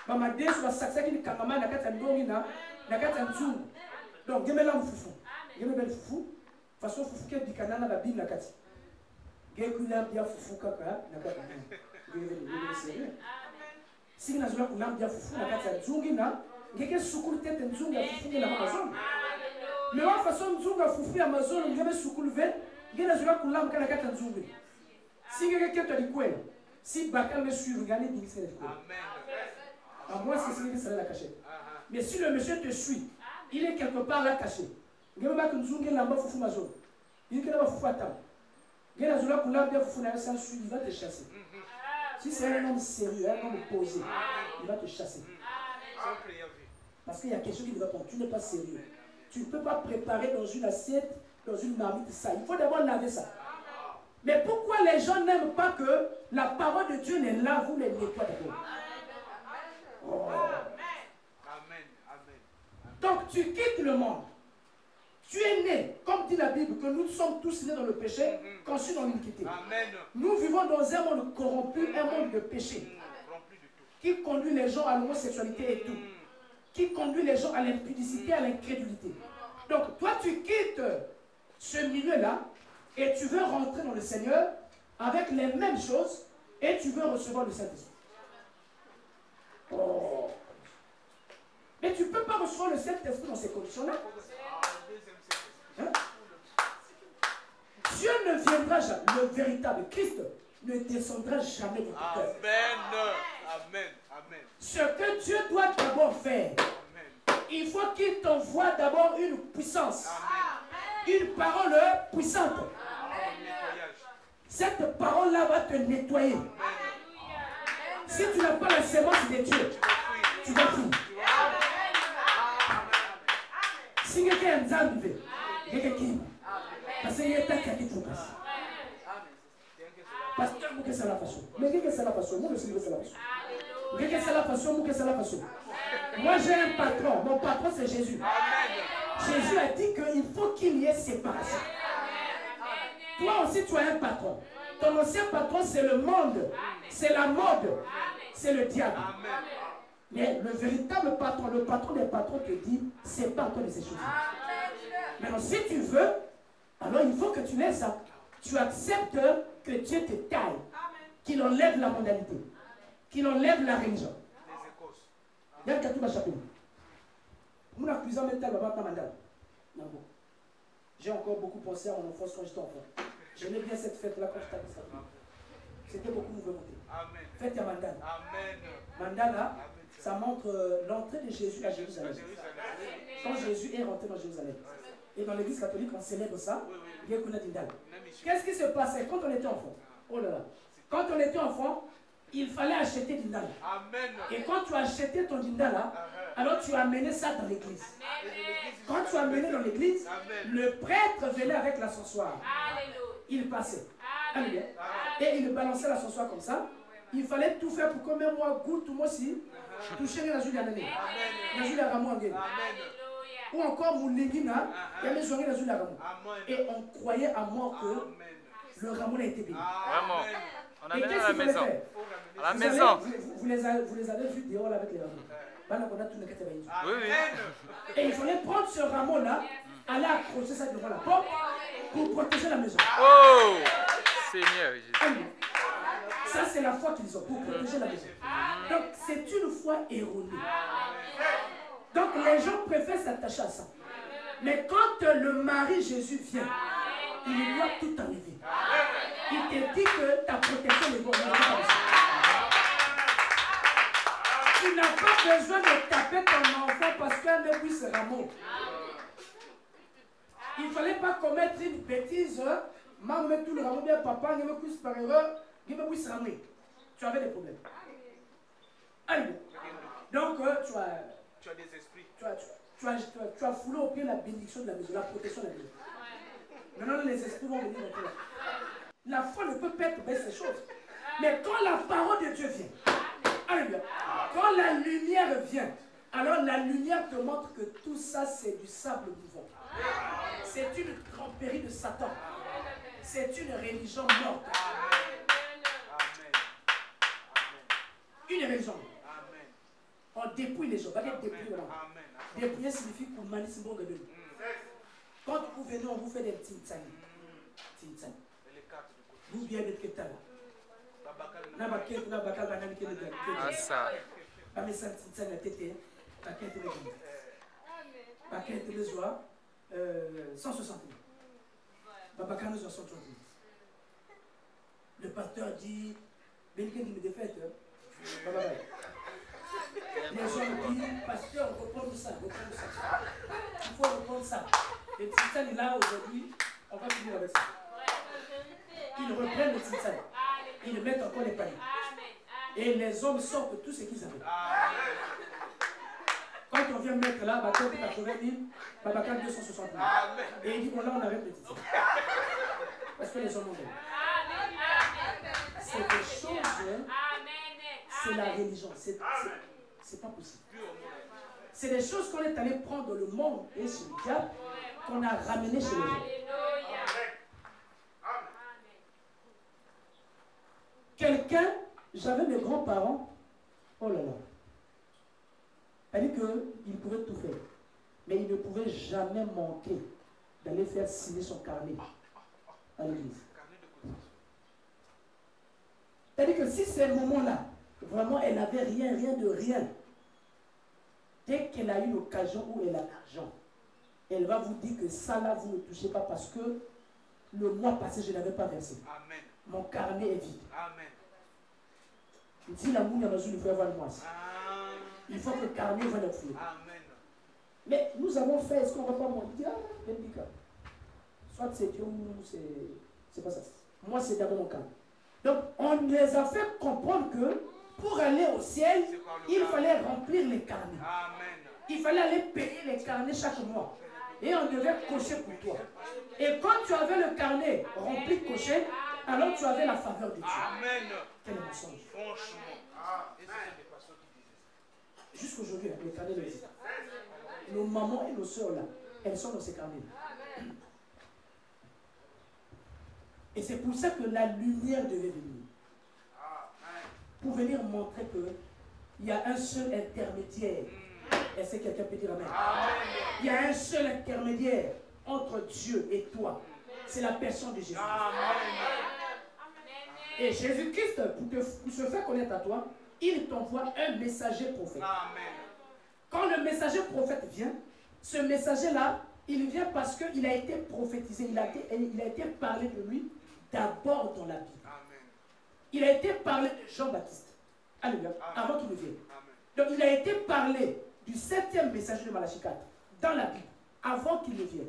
Mama desu ba saksa ki kamama na kata ndongi na kata nzu. Donc gemela mfufu. Gemela fufu, façon fufu ke bikanana na bin na kati. Ngekula bia fufu kaka na kata. Ngeke sérieux. Si nous avons un peu de fufu, nous avons ngeke sukulu tete nzunga fufu la Amazon. Mais en façon nzunga fufu ya Amazon ngebe sukulu ve ngena zula kulam kana kata nzunga. Si ngeke keto likwe. Si Bakal me suit, regardez, il dit à moi, c'est ce qui serait la cachette. Mais si le monsieur te suit, il est quelque part là caché. Il va te suivre, il va te chasser. Si c'est un homme sérieux, un homme posé, il va te chasser. Parce qu'il y a quelque chose qui ne va pas. Tu n'es pas sérieux. Tu ne peux pas préparer dans une assiette, dans une marmite ça. Il faut d'abord laver ça. Mais pourquoi les gens n'aiment pas que la parole de Dieu les lave ou les nettoie d'abord? Oh. Donc tu quittes le monde. Tu es né, comme dit la Bible, que nous sommes tous nés dans le péché, conçus dans l'iniquité. Nous vivons dans un monde corrompu, un monde de péché, qui conduit les gens à l'homosexualité et tout, qui conduit les gens à l'impudicité, à l'incrédulité. Donc toi tu quittes ce milieu-là et tu veux rentrer dans le Seigneur avec les mêmes choses et tu veux recevoir le Saint-Esprit. Oh. Mais tu ne peux pas recevoir le Saint-Esprit dans ces conditions-là. Hein? Dieu ne viendra jamais, le véritable Christ ne descendra jamais dans ton cœur. Amen. Amen. Ce que Dieu doit d'abord faire, il faut qu'il t'envoie d'abord une puissance, une parole puissante. Cette parole-là va te nettoyer. Si tu n'as pas la sémence de Dieu, tu vas fuir. Si quelqu'un est enlevé, quelqu'un parce qu'il est un qui faut passer. Pasteur, vous c'est la façon. Mais qu'est-ce que c'est la façon? Moi, je sais que c'est la façon. Qu'est-ce que c'est la façon? Moi, c'est la façon. Moi, j'ai un patron. Mon patron, c'est Jésus. Jésus a dit qu'il faut qu'il y ait séparation. Toi aussi, tu as un patron. Ton ancien patron, c'est le monde. C'est la mode. C'est le diable. Mais le véritable patron, le patron des patrons te dit, sépare-toi de ces choses. Maintenant, si tu veux, alors il faut que tu laisses ça. Tu acceptes que Dieu te taille, qu'il enlève la mondialité, qu'il enlève la religion. Il y a un tout chapitre. J'ai encore beaucoup pensé à mon enfance quand j'étais enfant. J'aimais bien cette fête-là quand j'étais à ça. C'était beaucoup mouvementé. Fête à Mandala. Mandala, ça montre l'entrée de Jésus à Jérusalem. Quand Jésus est rentré dans Jérusalem. Et dans l'église catholique, on célèbre ça. Qu'est-ce qui se passait quand on était enfant? Oh là là. Quand on était enfant, il fallait acheter dindal. Et quand tu achetais ton dindal, alors tu amenais ça dans l'église. Quand tu amenais dans l'église, le prêtre venait avec l'ascensoir. Il passait. Alléluia. Et il balançait l'ascensoir comme ça. Il fallait tout faire pour que même moi, goûte, moi aussi, toucher la Julia Nane. La Julia Ramon. Ou encore Moulingina, il y avait joué la Julia Ramon. Et on croyait à mort que le Ramon a été béni. Vraiment. On a Et mis qu'est-ce à la qu'il fallait maison. faire? À la maison. Vous les avez vus dehors là avec les rameaux. Oui, oui. Et il fallait prendre ce rameau-là, aller accrocher ça devant la porte pour protéger la maison. Oh, Seigneur Jésus. Amen. Ça, c'est la foi qu'ils ont pour protéger la maison. Donc, c'est une foi erronée. Donc, les gens préfèrent s'attacher à ça. Mais quand le mari Jésus vient, il doit tout enlever. Il te dit que ta protection est bonne. Tu n'as pas besoin de taper ton enfant parce qu'elle ne puisse se rameau. Il ne fallait pas commettre une bêtise. Maman met tout le rameau bien, papa ne me puisse par erreur, ne me puisse ramer. Tu avais des problèmes. Allez. Donc, tu as des esprits. Tu as foulé au pied la bénédiction de la maison, la protection de la maison. Maintenant, les esprits vont venir dans toi. La foi ne peut pas être belle ces choses. Mais quand la parole de Dieu vient, alléluia, quand la lumière vient, alors la lumière te montre que tout ça c'est du sable mouvant. C'est une tromperie de Satan. C'est une religion morte. Une religion. On dépouille les gens. Dépouiller signifie qu'on manisse bon de nous. Quand vous venez, on vous fait des petits tsani. Vous bien d'être là. Ah, ça. Mais ça, c'est la tête. Paquet de joie. 160 000. Le pasteur dit Béni me défaite. Les gens disent, pasteur, reprends ça, reprends ça. Il faut reprendre ça. Et Tintsan est là aujourd'hui, on va finir avec ça. Ils reprennent le Tintsan. Ils mettent encore les paniers. Et les hommes sortent tout ce qu'ils avaient. Quand on vient mettre là, Babacar 80 000, Babacar 260 000. Et il dit, bon là on arrête le Tintsan. Parce que les hommes ont donné. C'est des choses, c'est la religion. C'est pas possible. C'est des choses qu'on est allé prendre dans le monde et chez le diable, qu'on a ramené chez les gens. Quelqu'un, j'avais mes grands-parents, oh là là, elle dit qu'il pouvait tout faire, mais il ne pouvait jamais manquer d'aller faire signer son carnet à l'église. C'est-à-dire que si ce moment-là, vraiment elle n'avait rien de rien, dès qu'elle a eu l'occasion où elle a l'argent, elle va vous dire que ça là, vous ne touchez pas parce que le mois passé, je ne l'avais pas versé. Amen. Mon carnet est vide. Amen. Si l'amour il y a dans une, il faut avoir le mois. Il faut que le carnet va notre fouiller. Amen. Mais nous avons fait, est-ce qu'on ne va pas mentir? Soit c'est Dieu ou c'est pas ça. Moi, c'est d'abord mon carnet. Donc, on les a fait comprendre que pour aller au ciel, il fallait remplir les carnets. Amen. Il fallait aller payer les carnets chaque mois. Et on devait cocher pour toi. Et quand tu avais le carnet rempli, coché, alors tu avais la faveur de Dieu. Amen. Quel mensonge. Franchement. Jusqu'aujourd'hui, les carnets de Dieu. Nos mamans et nos soeurs là, elles sont dans ces carnets. Et c'est pour ça que la lumière devait venir. Pour venir montrer qu'il y a un seul intermédiaire. Est-ce que quelqu'un peut dire amen? Il y a un seul intermédiaire entre Dieu et toi. C'est la personne de Jésus. Et Jésus-Christ, pour se faire connaître à toi, il t'envoie un messager prophète. Quand le messager prophète vient, ce messager-là, il vient parce qu'il a été prophétisé, il a été parlé de lui d'abord dans la Bible. Il a été parlé de Jean-Baptiste. Alléluia. Avant qu'il ne vienne. Donc il a été parlé du 7e messager de Malachie 4 dans la Bible avant qu'il ne vienne.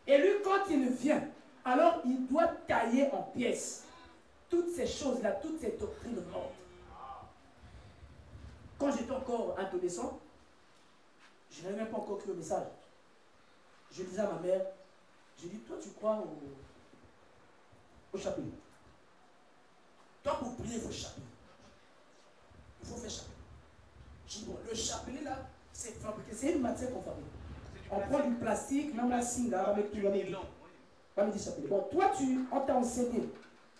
Et lui, quand il vient, alors il doit tailler en pièces toutes ces choses-là, toutes ces doctrines mortes. Quand j'étais encore adolescent, je n'avais même pas encore cru au message. Je disais à ma mère, je dis, toi tu crois au chapelet. Toi pour prier, il faut chapelet. Il faut faire chapelet. Je dis, bon, le chapelet là, c'est fabriqué, c'est une matière qu'on fabrique. On prend du plastique, même la singa, avec du chapelet. Bon, toi, on t'a enseigné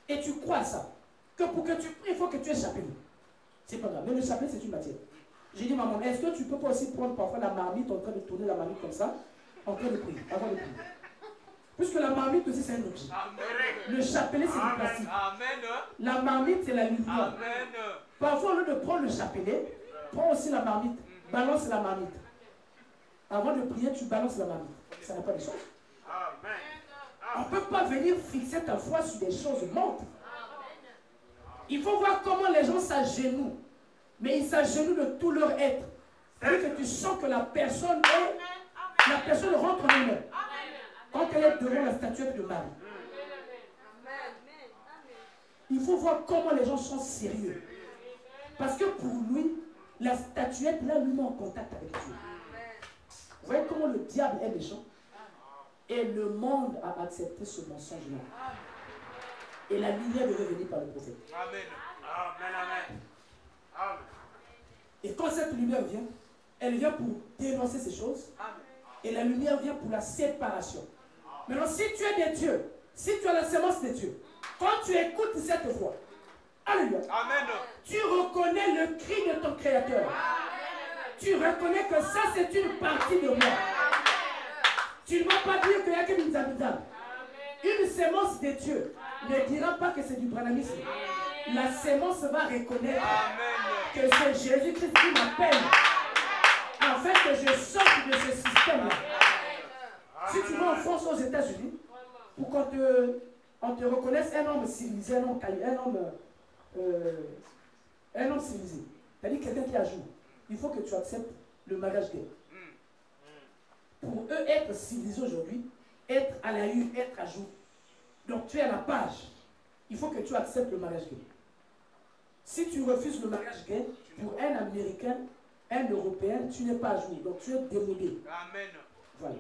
et tu crois ça. Que pour que tu pries, il faut que tu aies chapelet. C'est pas grave, mais le chapelet, c'est une matière. J'ai dit, maman, est-ce que tu peux pas aussi prendre parfois la marmite, en train de tourner la marmite comme ça, en train de prier, avant de prier? Puisque la marmite aussi, c'est un objet. Le chapelet, c'est du plastique. La marmite, c'est la lumière. Parfois, au lieu de prendre le chapelet, prends aussi la marmite. Balance la marmite. Avant de prier, tu balances la marmite. Ça n'a pas de sens. On ne peut pas venir fixer ta foi sur des choses mortes. Il faut voir comment les gens s'agenouillent. Mais ils s'agenouillent de tout leur être. C'est-à-dire que tu sens que la personne rentre en elle. Quand elle est devant la statuette de Marie. Il faut voir comment les gens sont sérieux. Parce que pour lui, la statuette là lui met en contact avec Dieu. Vous voyez comment le diable est méchant? Et le monde a accepté ce mensonge-là. Et la lumière devait venir par le prophète. Amen. Amen. Amen. Amen. Et quand cette lumière vient, elle vient pour dénoncer ces choses. Et la lumière vient pour la séparation. Maintenant, si tu es des dieux, si tu as la sémence des dieux, quand tu écoutes cette voix, alléluia, Amen. Tu reconnais le cri de ton Créateur. Tu reconnais que ça, c'est une partie de moi. Tu ne vas pas dire qu'il n'y a que des habitants. Une sémence des dieux ne dira pas que c'est du branamisme. La sémence va reconnaître que c'est Jésus-Christ qui m'appelle afin que je sorte de ce système-là. Si tu vas en France, aux États-Unis, pour qu'on te reconnaisse un homme civilisé, un homme un homme civilisé, c'est-à-dire quelqu'un qui a jour, il faut que tu acceptes le mariage gay. Pour eux, être civilisé aujourd'hui, être à la une, être à jour. Donc tu es à la page. Il faut que tu acceptes le mariage gay. Si tu refuses le mariage gay, pour un Américain, un Européen, tu n'es pas à jour. Donc tu es démodé. Amen. Voilà.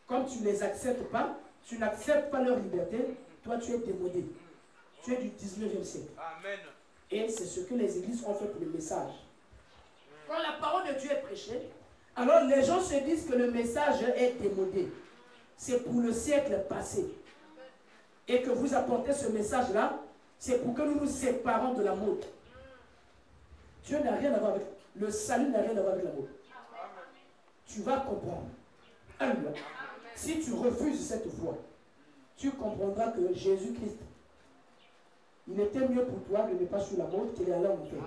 Comme tu ne les acceptes pas, tu n'acceptes pas leur liberté, toi tu es démodé. Tu es du 19e siècle. Amen. Et c'est ce que les églises ont fait pour le message. Quand la parole de Dieu est prêchée, alors les gens se disent que le message est démodé. C'est pour le siècle passé. Et que vous apportez ce message-là, c'est pour que nous nous séparons de la mode. Dieu n'a rien à voir avec... Le salut n'a rien à voir avec la mode. Tu vas comprendre. Alléluia. Si tu refuses cette voie, tu comprendras que Jésus-Christ, il était mieux pour toi de ne pas suivre la mode qu'il est allé en enfer.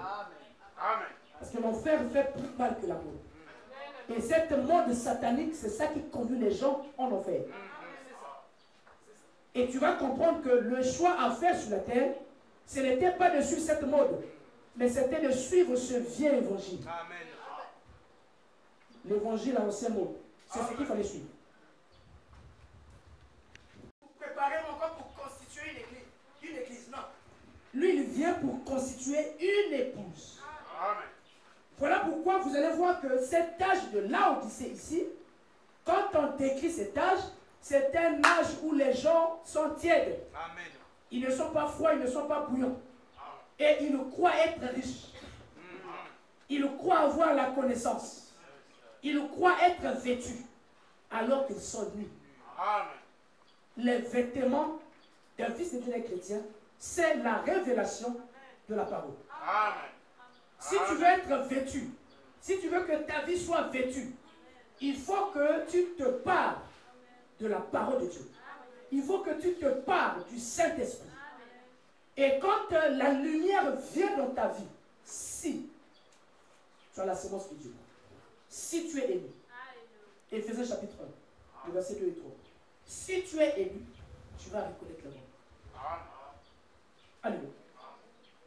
Amen. Parce que l'enfer fait plus mal que la mode. Et cette mode satanique, c'est ça qui conduit les gens en enfer. Et tu vas comprendre que le choix à faire sur la terre, ce n'était pas de suivre cette mode, mais c'était de suivre ce vieux évangile. Amen. L'évangile à l'ancien mode. C'est ce qu'il fallait suivre. Vous préparez encore pour constituer une église. Une église, non. Lui, il vient pour constituer une épouse. Amen. Voilà pourquoi vous allez voir que cet âge de Laodicée ici, quand on décrit cet âge, c'est un âge où les gens sont tièdes. Amen. Ils ne sont pas froids, ils ne sont pas bouillants. Et ils croient être riches. Ils croient avoir la connaissance. Ils croient être vêtus, alors qu'ils sont nus. Amen. Les vêtements d'un fils de Dieu et chrétien, c'est la révélation de la parole. Amen. Si tu veux être vêtu, si tu veux que ta vie soit vêtue, il faut que tu te parles de la parole de Dieu. Il faut que tu te parles du Saint-Esprit. Et quand la lumière vient dans ta vie, si tu as la sémence de Dieu, si tu es élu, Éphésiens chapitre 1, le verset 2 et 3, si tu es élu, tu vas reconnaître la mort. Alléluia.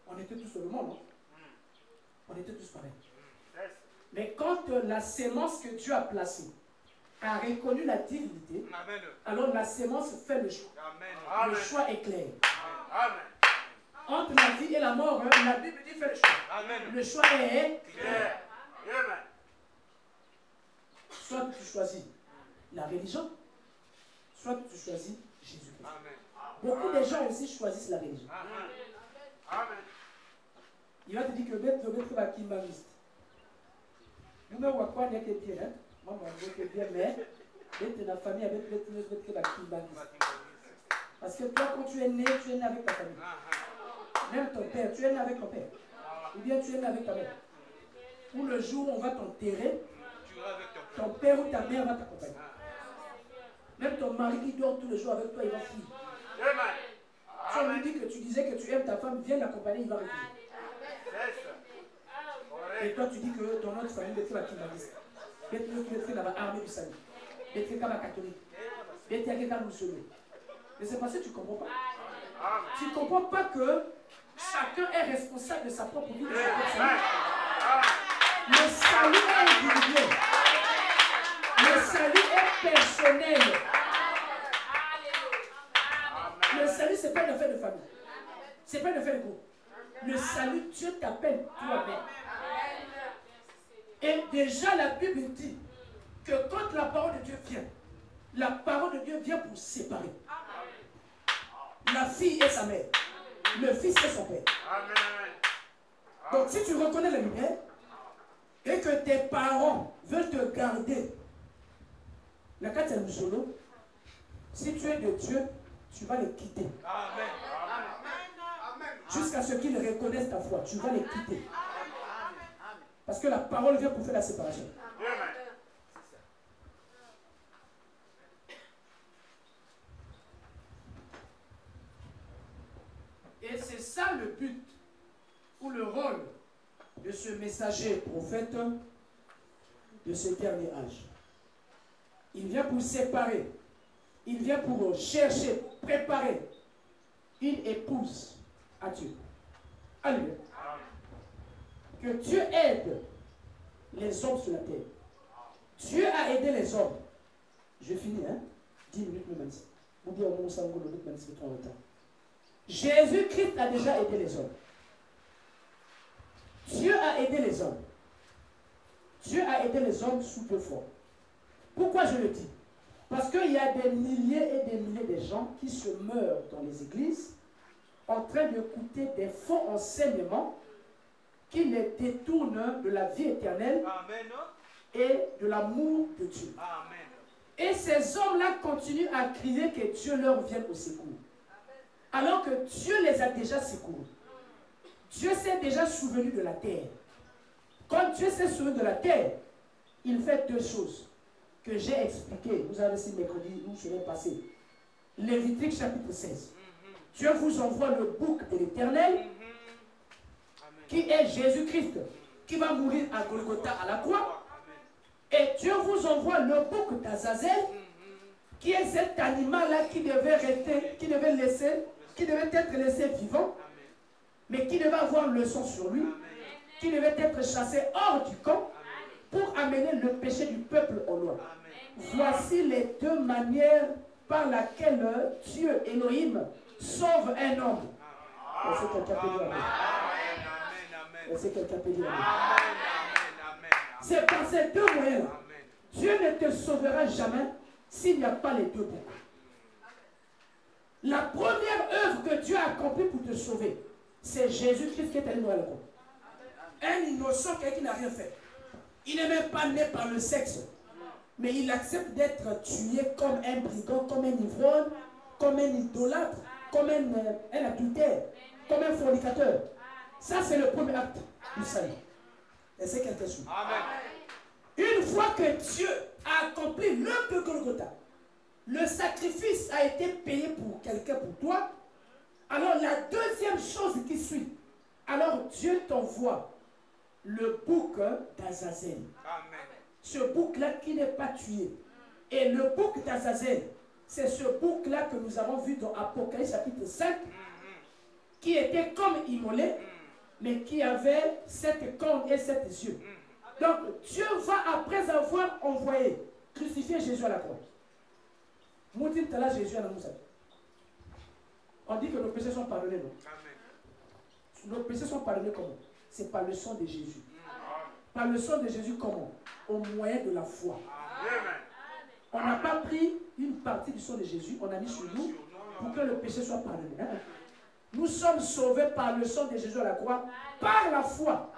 On était tous au monde, non? On était tous pareils. Mais quand la sémence que Dieu a placée a reconnu la divinité, Amen. alors la sémence fait le choix. Amen. Le choix est clair. Amen. Entre la vie et la mort, la Bible dit fais le choix. Amen. Le choix est Claire. Amen. soit tu choisis la religion, soit tu choisis Jésus-Christ. Amen. Beaucoup de gens aussi choisissent la religion. Amen. Amen. Il va te dire que bête de la kimbaliste. Nous ne voyons pas que bien, hein? Maman, que bien, mais bête de la famille avec bête de la kimbaliste. Parce que toi, quand tu es né avec ta famille. Même ton père, tu es né avec ton père. Ou bien tu es né avec ta mère. Ou le jour où on va t'enterrer, ton père ou ta mère va t'accompagner. Même ton mari qui dort tous les jours avec toi, il va fuir. Si on lui dit que tu disais que tu aimes ta femme, viens l'accompagner, il va refuser. Et toi, tu dis que dans notre famille, tu es la kimbaliste. Tu es la armée du salut. Tu es la catholique. Tu es la musulmane. Mais c'est parce que tu ne comprends pas. Tu ne comprends pas que chacun est responsable de sa propre vie. Le salut est individuel. Le salut est personnel. Le salut, ce n'est pas une affaire de famille. Ce n'est pas une affaire de groupe. Le salut, Dieu t'appelle toi-même. Et déjà, la Bible dit que quand la parole de Dieu vient, la parole de Dieu vient pour séparer. La fille et sa mère. Le fils et son père. Donc si tu reconnais la lumière et que tes parents veulent te garder, la carte est solo, si tu es de Dieu, tu vas les quitter. Jusqu'à ce qu'ils reconnaissent ta foi, tu vas les quitter. Parce que la parole vient pour faire la séparation. Et c'est ça le but ou le rôle de ce messager prophète de ce dernier âge. Il vient pour séparer. Il vient pour chercher, préparer une épouse à Dieu. Alléluia. Que Dieu aide les hommes sur la terre. Dieu a aidé les hommes. Je finis, hein? 10 minutes, me dit. Ou bien au moins, ça va Jésus-Christ a déjà aidé les hommes. Dieu a aidé les hommes. Dieu a aidé les hommes sous deux formes. Pourquoi je le dis? Parce qu'il y a des milliers et des milliers de gens qui se meurent dans les églises en train d'écouter des faux enseignements qui les détournent de la vie éternelle. Amen. Et de l'amour de Dieu. Amen. Et ces hommes-là continuent à crier que Dieu leur vienne au secours. Alors que Dieu les a déjà secourus. Dieu s'est déjà souvenu de la terre. Quand Dieu s'est souvenu de la terre, il fait deux choses que j'ai expliquées. Vous avez vu mercredi, nous serons passés. Lévitique chapitre 16. Dieu vous envoie le bouc de l'Éternel, qui est Jésus-Christ, qui va mourir à Golgotha à la croix. Et Dieu vous envoie le bouc d'Azazel, qui est cet animal-là qui devait rester, qui devait être laissé vivant, mais qui devait avoir le sang sur lui, qui devait être chassé hors du camp pour amener le péché du peuple en loi. Voici les deux manières par lesquelles Dieu, Elohim, sauve un homme. Est-ce que quelqu'un peut dire amen? Est-ce que quelqu'un peut dire amen? C'est par ces deux moyens-là. Dieu ne te sauvera jamais s'il n'y a pas les deux boucs. La première œuvre que Dieu a accomplie pour te sauver, c'est Jésus-Christ qui est allé dans la croix. Un innocent, quelqu'un qui n'a rien fait. Il n'est même pas né par le sexe. Mais il accepte d'être tué comme un brigand, comme un ivrogne, comme un idolâtre, comme un adultère, comme un fornicateur. Ça, c'est le premier acte du salut. Et c'est quelque chose. Amen. Une fois que Dieu a accompli l'œuvre de Golgotha, le sacrifice a été payé pour quelqu'un, pour toi. Alors la deuxième chose qui suit, alors Dieu t'envoie le bouc d'Azazel. Ce bouc-là qui n'est pas tué. Et le bouc d'Azazel, c'est ce bouc-là que nous avons vu dans Apocalypse chapitre 5, qui était comme immolé, mais qui avait 7 cornes et 7 yeux. Donc Dieu va, après avoir envoyé, crucifier Jésus à la croix. Moutin Tala Jésus à la moussa. On dit que nos péchés sont pardonnés, non? Nos péchés sont pardonnés comment? C'est par le sang de Jésus. Par le sang de Jésus comment? Au moyen de la foi. On n'a pas pris une partie du sang de Jésus, on a mis sur nous pour que le péché soit pardonné. Nous sommes sauvés par le sang de Jésus à la croix, par la foi.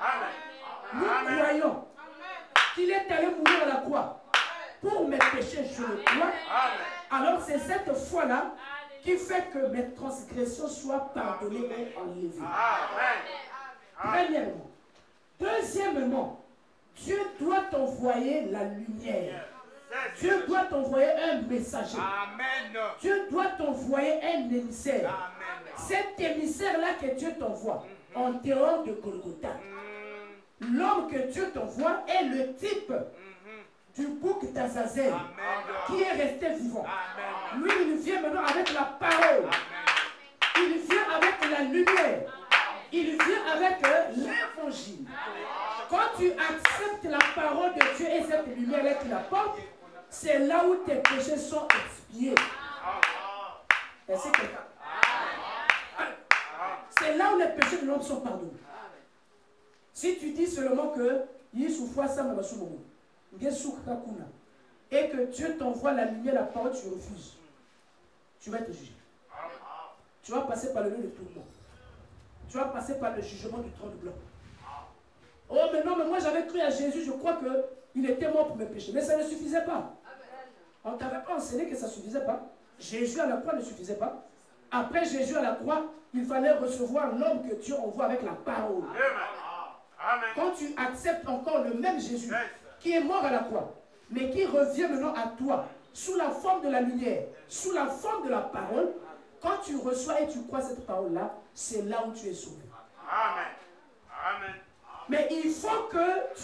Nous croyons qu'il est allé mourir à la croix pour mes péchés, je le crois. Alors c'est cette foi-là qui fait que mes transgressions soient pardonnées et enlevées. Premièrement. Deuxièmement, Dieu doit t'envoyer la lumière. Dieu doit t'envoyer un messager. Dieu doit t'envoyer un émissaire. Cet émissaire-là que Dieu t'envoie, en dehors de Golgotha, l'homme que Dieu t'envoie est le type du bouc d'Azazel qui est resté vivant. Lui, il vient maintenant avec la parole. Il vient avec la lumière. Il vient avec l'évangile. Quand tu acceptes la parole de Dieu et cette lumière-là qu'il apporte, c'est là où tes péchés sont expiés. C'est là où les péchés de l'homme sont pardonnés. Si tu dis seulement que et que Dieu t'envoie la lumière, la parole, tu refuses, tu vas être jugé. Tu vas passer par le lieu de tourment. Tu vas passer par le jugement du trône blanc. Oh, mais non, mais moi j'avais cru à Jésus, je crois qu'il était mort pour mes péchés. Mais ça ne suffisait pas. On ne t'avait pas enseigné que ça ne suffisait pas. Jésus à la croix ne suffisait pas. Après Jésus à la croix, il fallait recevoir l'homme que Dieu envoie avec la parole. Amen. Quand tu acceptes encore le même Jésus qui est mort à la croix, mais qui revient maintenant à toi sous la forme de la lumière, sous la forme de la parole, quand tu reçois et tu crois cette parole-là, c'est là où tu es sauvé. Amen. Amen. Mais il faut que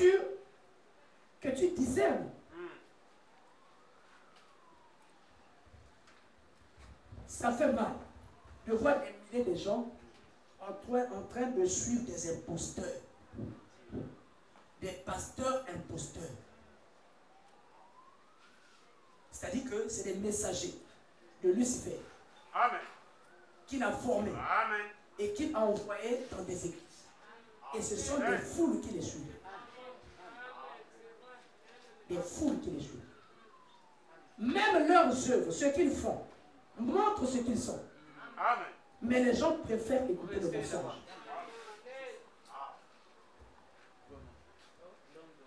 tu discernes. Ça fait mal de voir des milliers de gens en train de suivre des imposteurs. Des pasteurs imposteurs. C'est-à-dire que c'est des messagers de Lucifer. Amen. Qu'il a formés. Amen. Et qu'il a envoyés dans des églises. Et ce sont des foules qui les suivent. Des foules qui les suivent. Même leurs œuvres, ce qu'ils font, montrent ce qu'ils sont. Amen. Mais les gens préfèrent écouter le mensonge.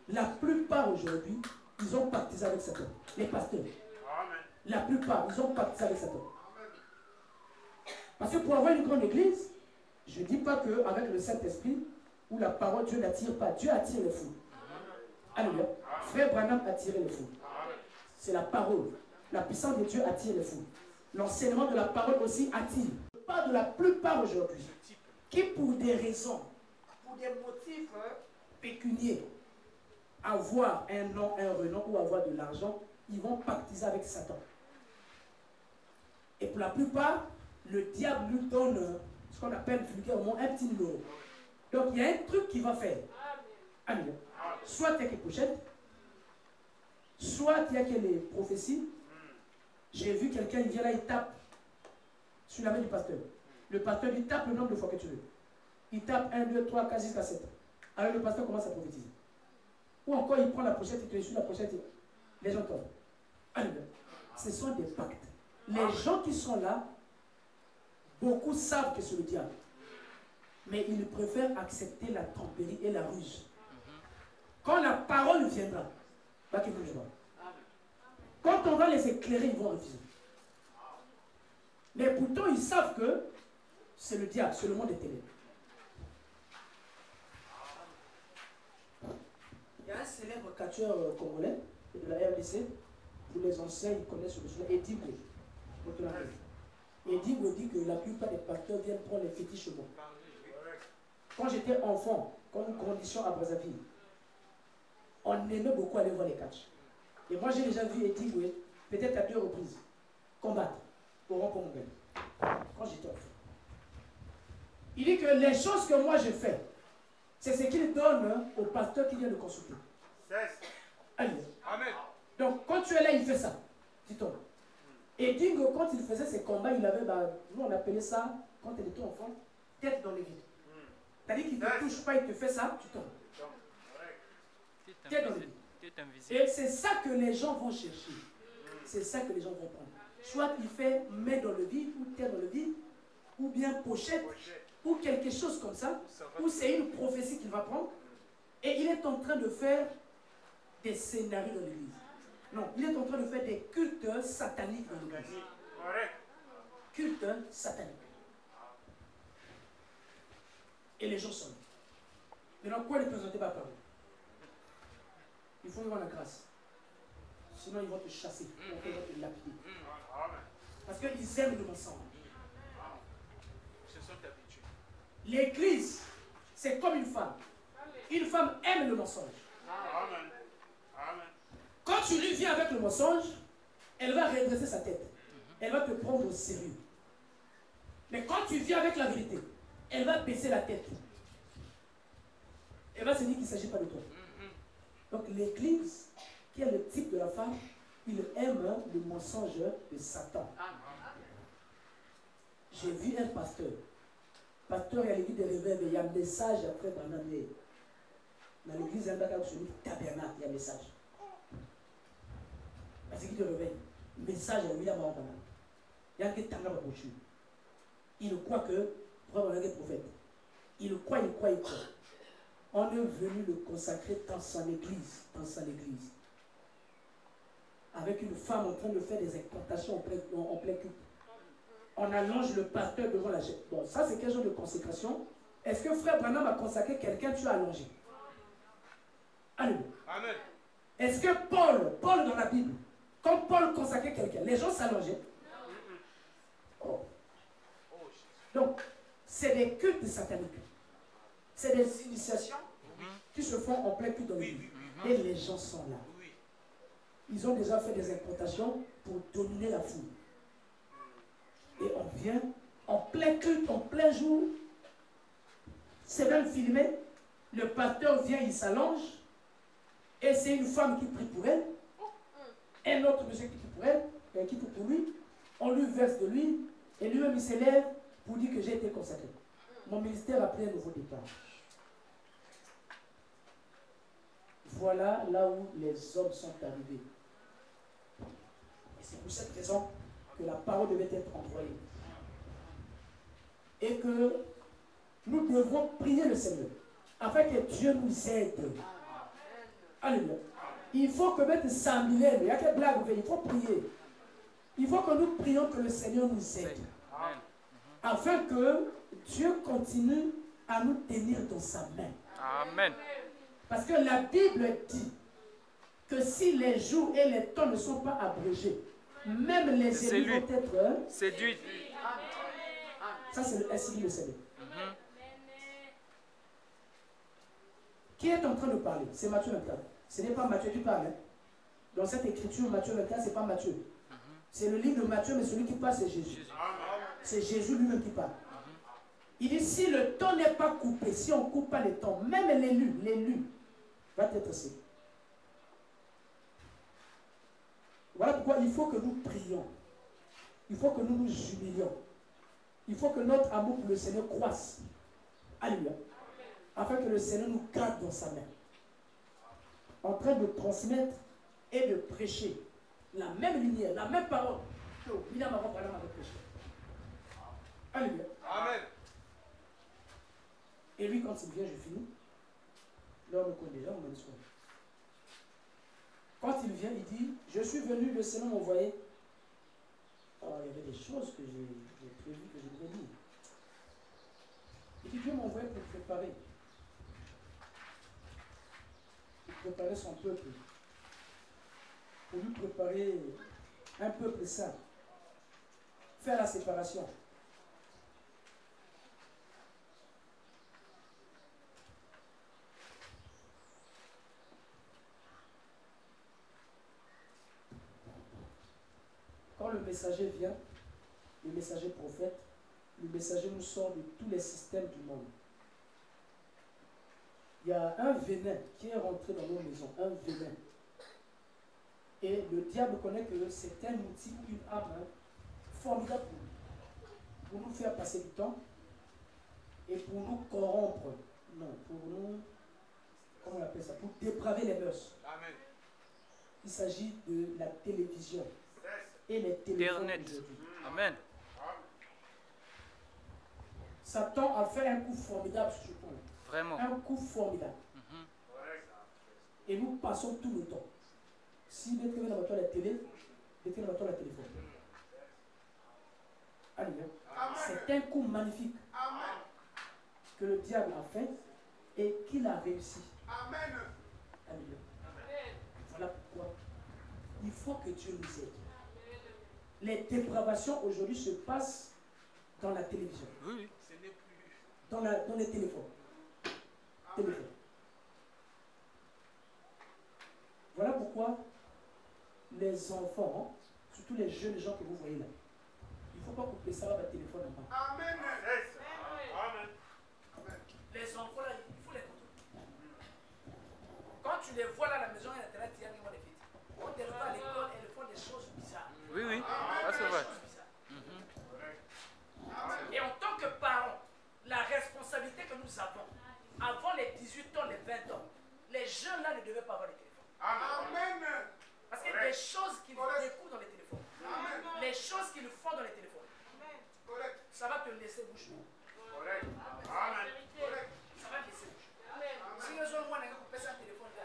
La plupart aujourd'hui, ils ont pactisé avec Satan. Les pasteurs. Amen. La plupart, ils ont pactisé avec Satan. Parce que pour avoir une grande église, je ne dis pas qu'avec le Saint-Esprit, où la parole, Dieu n'attire pas. Dieu attire les fous. Alléluia. Frère Branham a attiré les fous. C'est la parole. La puissance de Dieu attire les fous. L'enseignement de la parole aussi attire. Je parle de la plupart aujourd'hui, qui pour des raisons, pour des motifs pécuniaires, avoir un nom, un renom ou avoir de l'argent, ils vont pactiser avec Satan. Et pour la plupart, le diable lui donne ce qu'on appelle vulgairement un petit numéro. Donc il y a un truc qu'il va faire. Alléluia. Soit il y a quelque pochette, soit il y a les prophéties. J'ai vu quelqu'un, il vient là, il tape sur la main du pasteur. Le pasteur lui tape le nombre de fois que tu veux. Il tape 1, 2, 3, 4, jusqu'à 7. Alors le pasteur commence à prophétiser. Ou encore il prend la pochette, il te suit la pochette, les gens tombent. Alléluia. Ce sont des pactes. Les gens qui sont là, beaucoup savent que c'est le diable. Mais ils préfèrent accepter la tromperie et la ruse. Quand la parole viendra, pas qu'ils vont le voir. Quand on va les éclairer, ils vont refuser. Mais pourtant, ils savent que c'est le diable, c'est le monde des ténèbres. Il y a un célèbre catcheur congolais de la RDC, pour les anciens, ils connaissent le nom, Eddie Ngo. Eddie Ngo dit que la plupart des pasteurs viennent prendre les fétiches chez moi. Quand j'étais enfant, quand nous grandissions à Brazzaville, on aimait beaucoup aller voir les catchs. Et moi, j'ai déjà vu Eddie Ngo, peut-être à 2 reprises, combattre au rond-point. Quand j'étais enfant. Il dit que les choses que moi je fais, c'est ce qu'il donne au pasteur qui vient le consulter. Allez. Amen. Donc, quand tu es là, il fait ça. Dis-toi. Et Dingo, quand il faisait ses combats, il avait, nous on appelait ça, quand il était enfant, tête dans les vides. C'est-à-dire qu'il ne te touche pas, il te fait ça, tu tombes. Tête dans les vides. Et c'est ça que les gens vont chercher. C'est ça que les gens vont prendre. Soit il fait main dans le vide, ou tête dans le vide, ou bien pochette, ou quelque chose comme ça, ou c'est une prophétie qu'il va prendre, et il est en train de faire des scénarios dans l'église. Non, il est en train de faire des cultes sataniques dans l'église. Cultes sataniques. Et les gens sont là. Maintenant, quoi ne présenter pas par eux? Il faut avoir la grâce. Sinon, ils vont te chasser. Ils vont te lapider. Parce qu'ils aiment le mensonge. L'église, c'est comme une femme. Une femme aime le mensonge. Amen. Quand tu lui viens avec le mensonge, elle va redresser sa tête. Elle va te prendre au sérieux. Mais quand tu viens avec la vérité, elle va baisser la tête. Elle va se dire qu'il ne s'agit pas de toi. Donc l'église, qui est le type de la femme, il aime le mensonge de Satan. J'ai vu un pasteur. Pasteur, il y a l'église des réveils, il y a un message après Branham. Dans l'église, il y a un tabernacle, il y a un message. Parce qu'il te réveille. Message à William Branham. Il y a un tanga pour brochure. Il croit que, pour avoir un prophète, il croit. On est venu le consacrer dans son église. Avec une femme en train de faire des incantations en plein culte. On allonge le pasteur devant la chaise. Bon, ça c'est quel genre de consécration? Est-ce que frère Branham a consacré quelqu'un, tu as allongé? Alléluia. Amen. Est-ce que Paul dans la Bible, quand Paul consacrait quelqu'un, les gens s'allongeaient? Oh. Donc, c'est des cultes sataniques. C'est des initiations qui se font en plein culte dans l'église. Et les gens sont là. Ils ont déjà fait des incantations pour dominer la foule. Et on vient en plein culte, en plein jour, C'est même filmé. Le pasteur vient, il s'allonge. Et c'est une femme qui prie pour elle. Un autre monsieur qui prie pour elle, qui prie pour lui. On lui verse de l'huile. Et lui-même, il s'élève pour dire que j'ai été consacré. Mon ministère a pris un nouveau départ. Voilà là où les hommes sont arrivés. Et c'est pour cette raison que la parole devait être envoyée. Et que nous devons prier le Seigneur afin que Dieu nous aide. Alléluia. Il faut que mettre 100 000, il y a quelle blague, il faut prier. Il faut que nous prions que le Seigneur nous aide. Afin que Dieu continue à nous tenir dans sa main. Amen. Parce que la Bible dit que si les jours et les temps ne sont pas abrégés, même les élus vont être séduits. Ça, c'est ainsi dit le Seigneur. Qui est en train de parler? C'est Matthieu 24. Ce n'est pas Matthieu qui parle. Hein. Dans cette écriture, Matthieu 24, ce n'est pas Matthieu. C'est le livre de Matthieu, mais celui qui parle, c'est Jésus. C'est Jésus lui-même qui parle. Il dit, si le temps n'est pas coupé, si on ne coupe pas les temps, même l'élu va être séduit. Voilà pourquoi il faut que nous prions. Il faut que nous nous humilions. Il faut que notre amour pour le Seigneur croisse. Alléluia. Afin que le Seigneur nous garde dans sa main. En train de transmettre et de prêcher la même lumière, la même parole que William Aron avait prêché. Alléluia. Amen. Et lui, quand il vient, je finis. Là, on me connaît déjà, on me dit soin. Quand il vient, il dit, je suis venu, le Seigneur m'a envoyé. Alors, il y avait des choses que j'ai prévues, que je devais dire. Il dit, Dieu m'a envoyé pour préparer. Pour préparer son peuple. Pour lui préparer un peuple saint. Faire la séparation. Quand le messager vient, le messager prophète, le messager nous sort de tous les systèmes du monde. Il y a un venin qui est rentré dans nos maisons, un venin. Et le diable connaît que c'est un outil, une arme formidable pour nous faire passer du temps et pour nous corrompre. Non, pour nous, comment on appelle ça? Pour dépraver les mœurs. Amen. Il s'agit de la télévision et les téléphones aujourd'hui. Amen. Satan a fait un coup formidable sur ce point. Vraiment. Un coup formidable. Et nous passons tout le temps. Si mettez dans votre la télé, mettez dans votre la téléphone. Alléluia. C'est un coup magnifique que le diable a fait et qu'il a réussi. Amen. Alléluia. Voilà pourquoi il faut que Dieu nous aide. Les dépravations aujourd'hui se passent dans la télévision. Oui. Dans les téléphones. Voilà pourquoi les enfants, surtout les jeunes gens que vous voyez là, il ne faut pas couper ça avec le téléphone en bas. Amen. Amen. Les enfants là, il faut les contrôler. Quand tu les vois là à la maison, il y a Internet, il y a des filles. Quand ils reviennent à l'école, elles font des choses bizarres. Oui. Ça c'est vrai. Et en tant que parents, la responsabilité que nous avons, avant les 18 ans, les 20 ans, les jeunes là ne devaient pas avoir de téléphone. Amen. Parce qu'il y a des choses qu'ils découvrent dans les téléphones. Les choses qu'ils font dans les téléphones. Ça va te laisser bouche bée. Amen. Ça va te laisser bouche bée. Si les gens voient un peu ça téléphone là,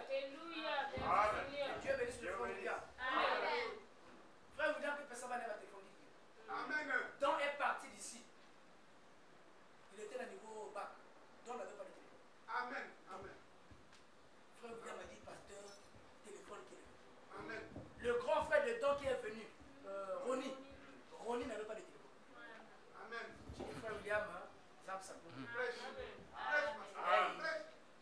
Amen. Dieu bénisse le frère William. Frère William, que personne va n'avoir téléphone. Amen. Don est parti d'ici. Il était à niveau bac. Don n'avait pas de téléphone. Amen. Amen. Frère William a dit, pasteur, téléphone. Amen. Le grand frère de Don qui est venu, Ronnie n'avait pas de téléphone. Amen. J'ai dit, frère William, ça compte.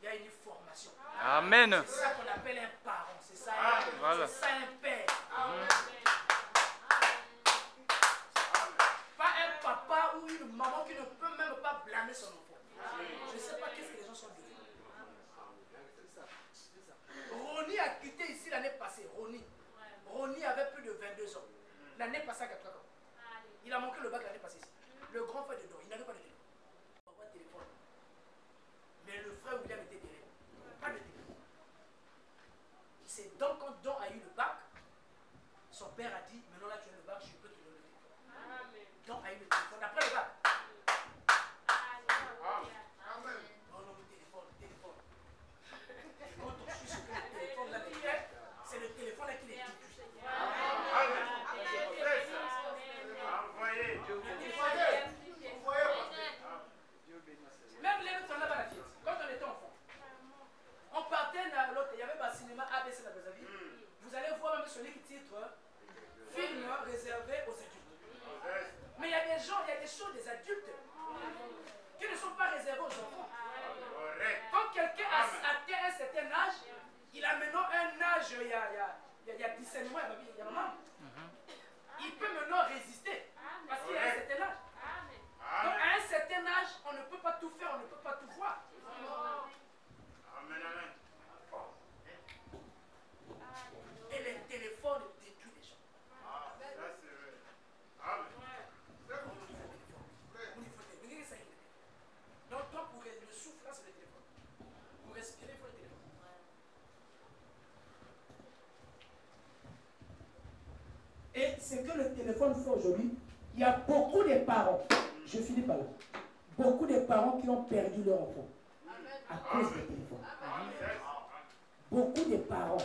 Il y a une formation. Amen. C'est ça qu'on appelle un parent. C'est ça, Voilà. c'est ça un père. Pas un papa ou une maman qui ne peut même pas blâmer son enfant. Je ne sais pas C'est donc quand Don a eu le bac, son père a dit, maintenant là tu as le bac, je peux te donner le téléphone. Don a eu le téléphone après le bac. Non, non, le téléphone. Et quand on suit ce que le téléphone là fait, c'est le téléphone là qui les touche. Même les autres, on a pas la fiette. Quand on était enfant, on partait dans l'autre, il y avait un cinéma ABC dans Brazzaville. Vous allez voir même sur les titres, film réservé aux adultes. Mais il y a des gens, il y a des choses des adultes qui ne sont pas réservées aux enfants. Quand quelqu'un a atteint un certain âge, il a maintenant un âge, il y a discernement, il y a maman. Il peut maintenant résister parce qu'il a un certain âge. Donc à un certain âge, on ne peut pas tout faire, on ne peut pas tout voir. Et les téléphones détruisent les gens. Donc toi, pour le souffle, là, c'est le téléphone. Pour respirer, il faut le téléphone. Et ce que le téléphone fait aujourd'hui, il y a beaucoup de parents, je finis par là, beaucoup de parents qui ont perdu leur enfant à cause des téléphones. Beaucoup de parents,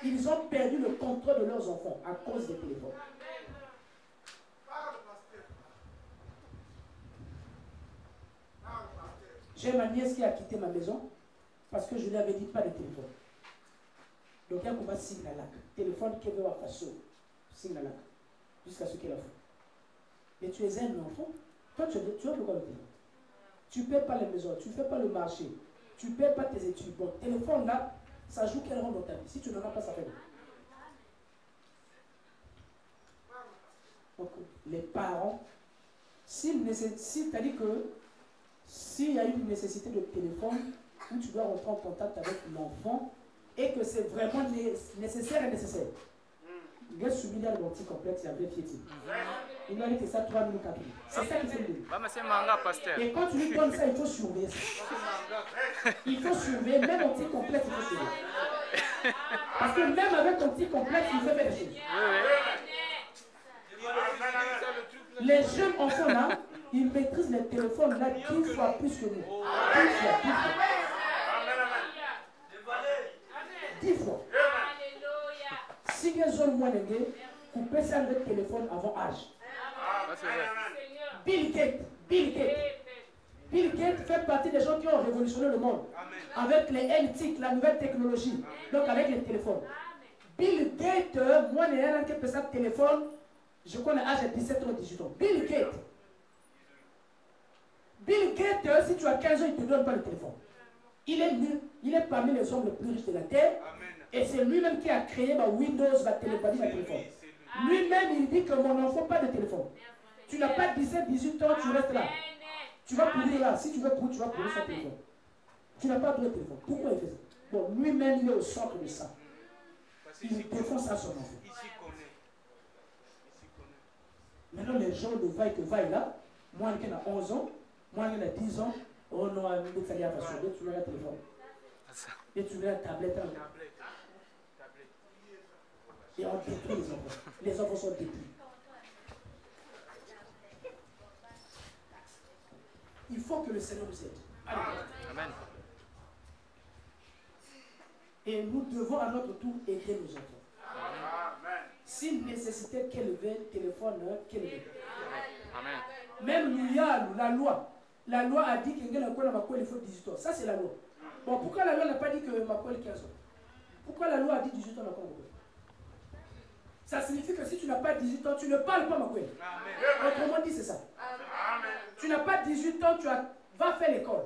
ils ont perdu le contrôle de leurs enfants à cause des téléphones. J'ai ma nièce qui a quitté ma maison parce que je lui avais dit pas de téléphone. Donc elle commence à signer la lac. Téléphone qui veut avoir façon. Signe la lac. Jusqu'à ce qu'elle a fait. Mais tu es un enfant. Toi, tu as pourquoi le téléphone? Tu ne paies pas les maisons, tu ne fais pas le marché, tu ne paies pas tes études. Bon, téléphone là, ça joue quel rôle dans ta vie? Si tu n'en as pas, ça fait quoi? Donc, les parents, si tu as dit que s'il y a une nécessité de téléphone où tu dois rentrer en contact avec l'enfant et que c'est vraiment nécessaire et nécessaire, il y a subi là le petit complexe, il y avait fiété. Il a dit ça 3 minutes 4 minutes. C'est ça qui fait le début. Et quand tu lui donnes ça, il faut surveiller ça. Il faut surveiller, même au petit complexe, il faut surveiller. Parce que même avec ton petit complexe, il fait faire des choses. Les jeunes enfants là, ils maîtrisent les téléphones là 10 fois plus que nous. 10 fois. 10 fois. Si ils ont moins de gars, couper ça avec le téléphone avant âge. Bill Gates fait partie des gens qui ont révolutionné le monde. Avec les LTIC, la nouvelle technologie. Donc avec les téléphones. Bill Gates, moi, il y a un qui peut ça téléphone. Je connais l'âge de 17 ans, 18 ans. Bill Gates, si tu as 15 ans, il ne te donne pas le téléphone. Il est parmi les hommes les plus riches de la terre. Et c'est lui-même qui a créé Windows, ma téléphone. Lui-même, il dit que mon enfant, pas de téléphone. Tu n'as pas 17, 18 ans, tu restes là. Tu vas pourrir là. Si tu veux pourrir, tu vas pourrir son téléphone. Tu n'as pas de téléphone. Pourquoi il fait ça? Bon, lui-même, il est au centre de ça. Il défend ça à son enfant. Maintenant, les gens de vaille que vaille là, moi, qui a 11 ans, moi, qui a 10 ans, oh non, ça y a pas sûr, tu veux un téléphone. Et tu veux un tablette. Et on détruit les enfants. Les enfants sont détruits. Il faut que le Seigneur nous aide. Amen. Et nous devons à notre tour aider nos enfants. Amen. S'il nécessitait qu'élever téléphone, qu'élever. Amen. Même la loi. La loi a dit qu'il faut 18 ans. Ça, c'est la loi. Bon, pourquoi la loi n'a pas dit que Makoel 15 ans? Pourquoi la loi a dit 18 ans Makoel? Ça signifie que si tu n'as pas 18 ans, tu ne parles pas Makoel. Autrement dit, c'est ça. Amen. Tu n'as pas 18 ans, va faire l'école.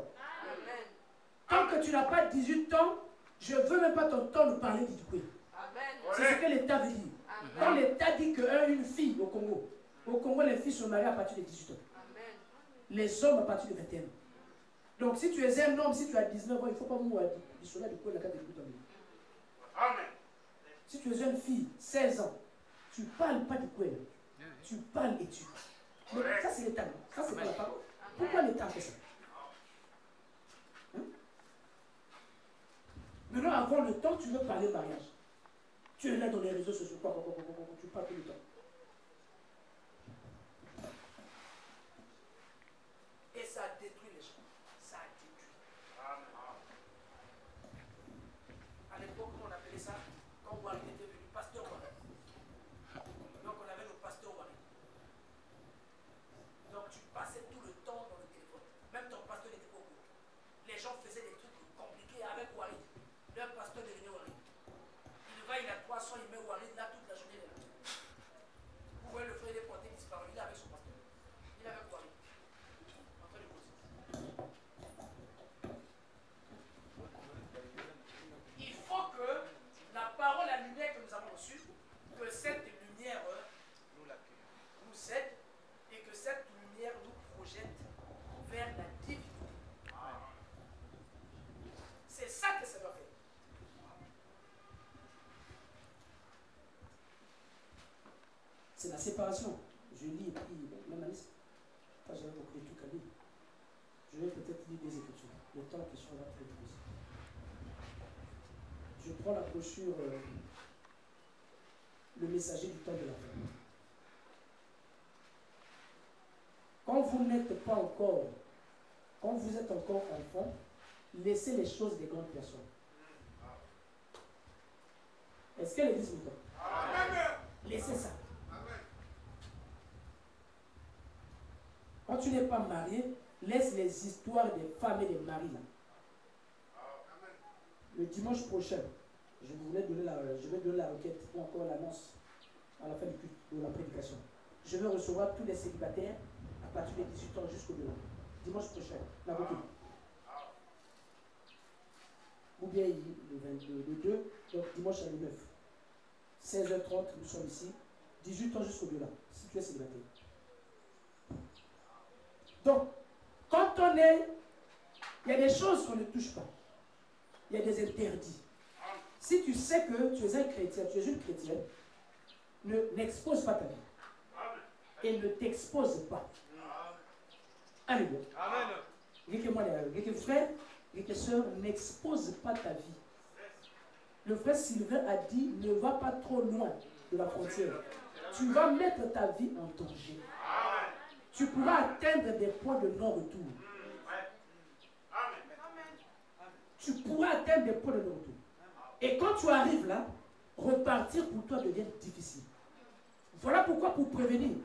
Tant que tu n'as pas 18 ans, je ne veux même pas ton temps de parler du Dikoué. C'est ce que l'État veut dire. Quand l'État dit qu'une fille au Congo, les filles sont mariées à partir de 18 ans. Les hommes à partir de 21 ans. Donc si tu es un homme, si tu as 19 ans, il ne faut pas mourir du soleil du Koué, la carte de Amen. Si tu es une fille, 16 ans, tu ne parles pas du Koué. Tu parles et tu. Mais ça c'est l'État. Ça c'est pas la parole. Pourquoi l'État fait ça? Maintenant, avant le temps, tu veux parler mariage. Tu es là dans les réseaux sociaux, tu parles tout le temps. Et ça a détruit les gens. Ça a détruit. À l'époque, on appelait ça, quand Warren était venu, pasteur Warren. Donc on avait le pasteur Warren. Donc tu passais tout le temps dans le téléphone. Même ton pasteur n'était pas au courant. Les gens faisaient des trucs compliqués avec Warren. Leur pasteur devenait Warren. Il va, il a 300, il met Warren là toute la journée. Là. Vous voyez le frère des portés disparu, il est avec son pasteur. Il est avec Warren. En train de bosser. Il faut que la parole, la lumière que nous avons reçue, que cette lumière nous aide et que cette lumière nous projette vers la divinité. C'est ça que ça doit faire. C'est la séparation. Je lis et puis, même Alice, quand j'avais beaucoup de trucs à lire, je vais peut-être lire des Écritures. Le temps qui sont là très difficile. Je prends la brochure Le messager du temps de la fin. Quand vous n'êtes pas encore, quand vous êtes encore enfant, laissez les choses des grandes personnes. Est-ce qu'elle existe maintenant? Laissez ça. Quand tu n'es pas marié, laisse les histoires des femmes et des maris là. Le dimanche prochain, je vais donner la requête ou encore l'annonce à la fin du culte, de la prédication. Je vais recevoir tous les célibataires à partir de 18 ans jusqu'au-delà. Dimanche prochain, la requête. Ou bien le 2, donc dimanche à le 9. 16h30, nous sommes ici. 18 ans jusqu'au-delà, si tu es célibataire. Donc, quand on est, il y a des choses qu'on ne touche pas. Il y a des interdits. Si tu sais que tu es un chrétien, tu es une chrétienne, n'expose pas ta vie. Et ne t'expose pas. Alléluia. Amen. Frère, et soeur, n'expose pas ta vie. Le frère Sylvain a dit, ne va pas trop loin de la frontière. Tu vas mettre ta vie en danger. Tu pourras atteindre des points de non-retour. Tu pourras atteindre des points de non-retour. Et quand tu arrives là, repartir pour toi devient difficile. Voilà pourquoi, pour prévenir,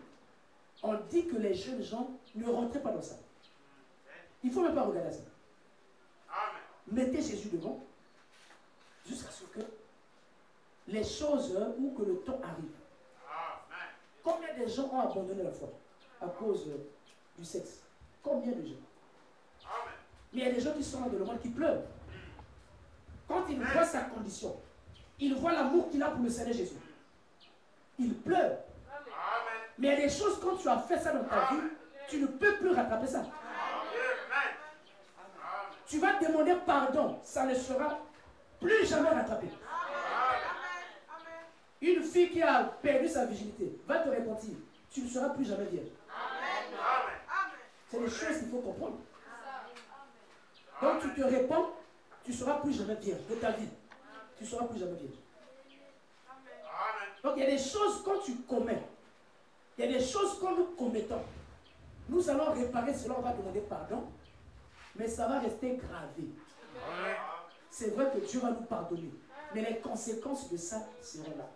on dit que les jeunes gens ne rentrent pas dans ça. Il ne faut même pas regarder ça. Mettez Jésus devant, jusqu'à ce que les choses ou que le temps arrive. Combien de gens ont abandonné la foi à cause du sexe? Combien de gens? Mais il y a des gens qui sont là dans le monde qui pleurent. Quand ils voient sa condition, ils voient l'amour qu'il a pour le Seigneur Jésus. Ils pleurent. Mais il y a des choses, quand tu as fait ça dans ta vie, tu ne peux plus rattraper ça. Tu vas demander pardon, ça ne sera plus jamais rattrapé. Une fille qui a perdu sa virginité va te repentir. Tu ne seras plus jamais vierge. C'est des choses qu'il faut comprendre. Donc tu te répands, tu ne seras plus jamais vierge de ta vie. Tu ne seras plus jamais vierge. Donc il y a des choses quand tu commets, il y a des choses quand nous commettons. Nous allons réparer cela, on va demander pardon, mais ça va rester gravé. C'est vrai que Dieu va nous pardonner, mais les conséquences de ça seront là.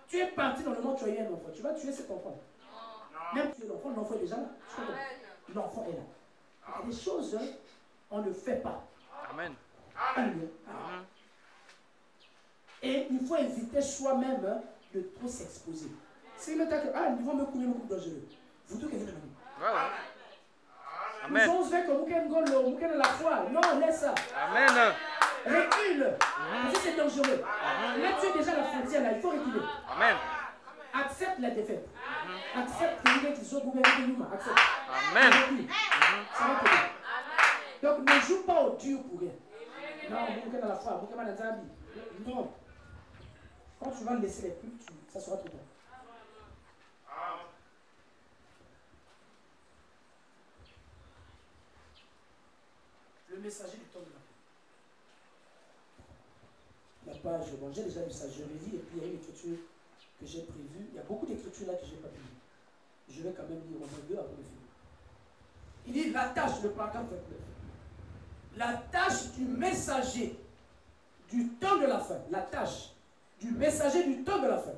Tu es parti dans le monde, tu as eu un enfant, tu vas tuer cet enfant. Même tuer l'enfant est déjà là. L'enfant est là. Il y a des choses, on ne fait pas. Amen. Alléluia. Et il faut éviter soi-même de trop s'exposer. Si le cas que, ils vont me couper beaucoup dangereux. Vous tous qui êtes là. Amen. Nous avons fait que vous avez la foi. Non, laisse ça. Amen. Recule. Parce que c'est dangereux. Là, tu es déjà à la frontière, là, il faut reculer. Amen. Accepte la défaite. Accepte que les autres gouvernements. Accepte. Amen. Recule. Ça va t'aider. Donc, ne joue pas au dur pour rien. Non, vous êtes à la foi, vous êtes dans un habit. Non. Quand tu vas laisser les plumes, ça sera tout bon. Le messager du temps de la paix. La pas, j'ai déjà vu ça, je relis, et puis il y a une écriture que j'ai prévue. Il y a beaucoup d'écritures là que je n'ai pas pu lire. Je vais quand même lire au moins 2 avant de finir. Il dit la tâche, le paragraphe 29. La tâche du messager du temps de la fin, la tâche du messager du temps de la fin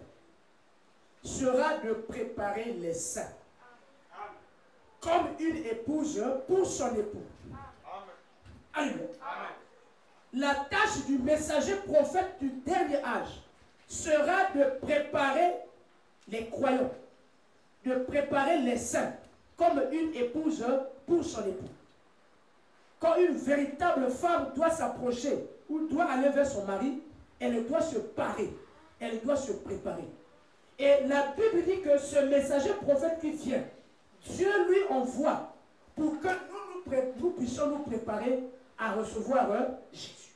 sera de préparer les saints comme une épouse pour son époux. Alléluia. La tâche du messager prophète du dernier âge sera de préparer les croyants, de préparer les saints comme une épouse pour son époux. Quand une véritable femme doit s'approcher ou doit aller vers son mari, elle doit se parer, elle doit se préparer. Et la Bible dit que ce messager prophète qui vient, Dieu lui envoie pour que nous puissions nous préparer à recevoir Jésus.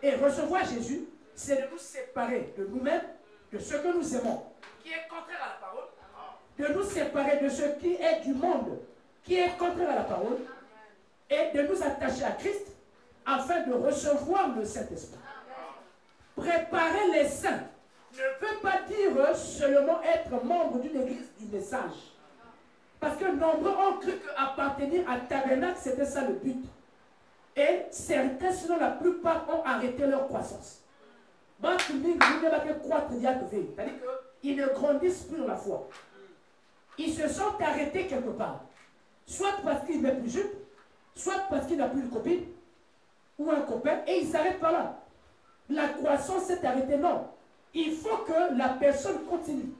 Et recevoir Jésus, c'est de nous séparer de nous-mêmes, de ce que nous aimons, qui est contraire à la parole, de nous séparer de ce qui est du monde, qui est contraire à la parole, et de nous attacher à Christ afin de recevoir le Saint-Esprit. Préparer les saints ne veut pas dire seulement être membre d'une église du message. Parce que nombreux ont cru qu'appartenir à Tabernacle, c'était ça le but. Et certains, sinon la plupart, ont arrêté leur croissance. C'est-à-dire qu'ils ne grandissent plus dans la foi. Ils se sont arrêtés quelque part. Soit parce qu'il n'est plus jupe, soit parce qu'il n'a plus de copine ou un copain, et il s'arrête par là. La croissance s'est arrêtée, non. Il faut que la personne continue.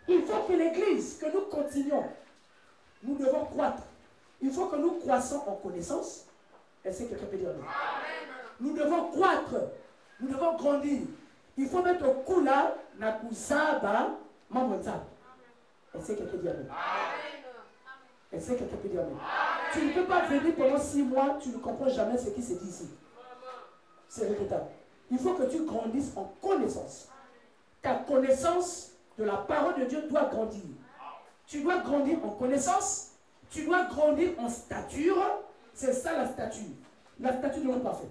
Il faut que l'église, que nous continuions. Nous devons croître. Il faut que nous croissons en connaissance. Est-ce que quelqu'un peut dire non? Nous devons croître. Nous devons grandir. Il faut mettre au cou là, na kusaba, mamonza. Est-ce que quelqu'un peut dire non? Est-ce que quelqu'un peut dire non? Tu ne peux pas venir pendant 6 mois, tu ne comprends jamais ce qui se dit ici. C'est regrettable. Il faut que tu grandisses en connaissance. Ta connaissance de la parole de Dieu doit grandir. Tu dois grandir en connaissance, tu dois grandir en stature. C'est ça la stature. La stature de l'homme parfait.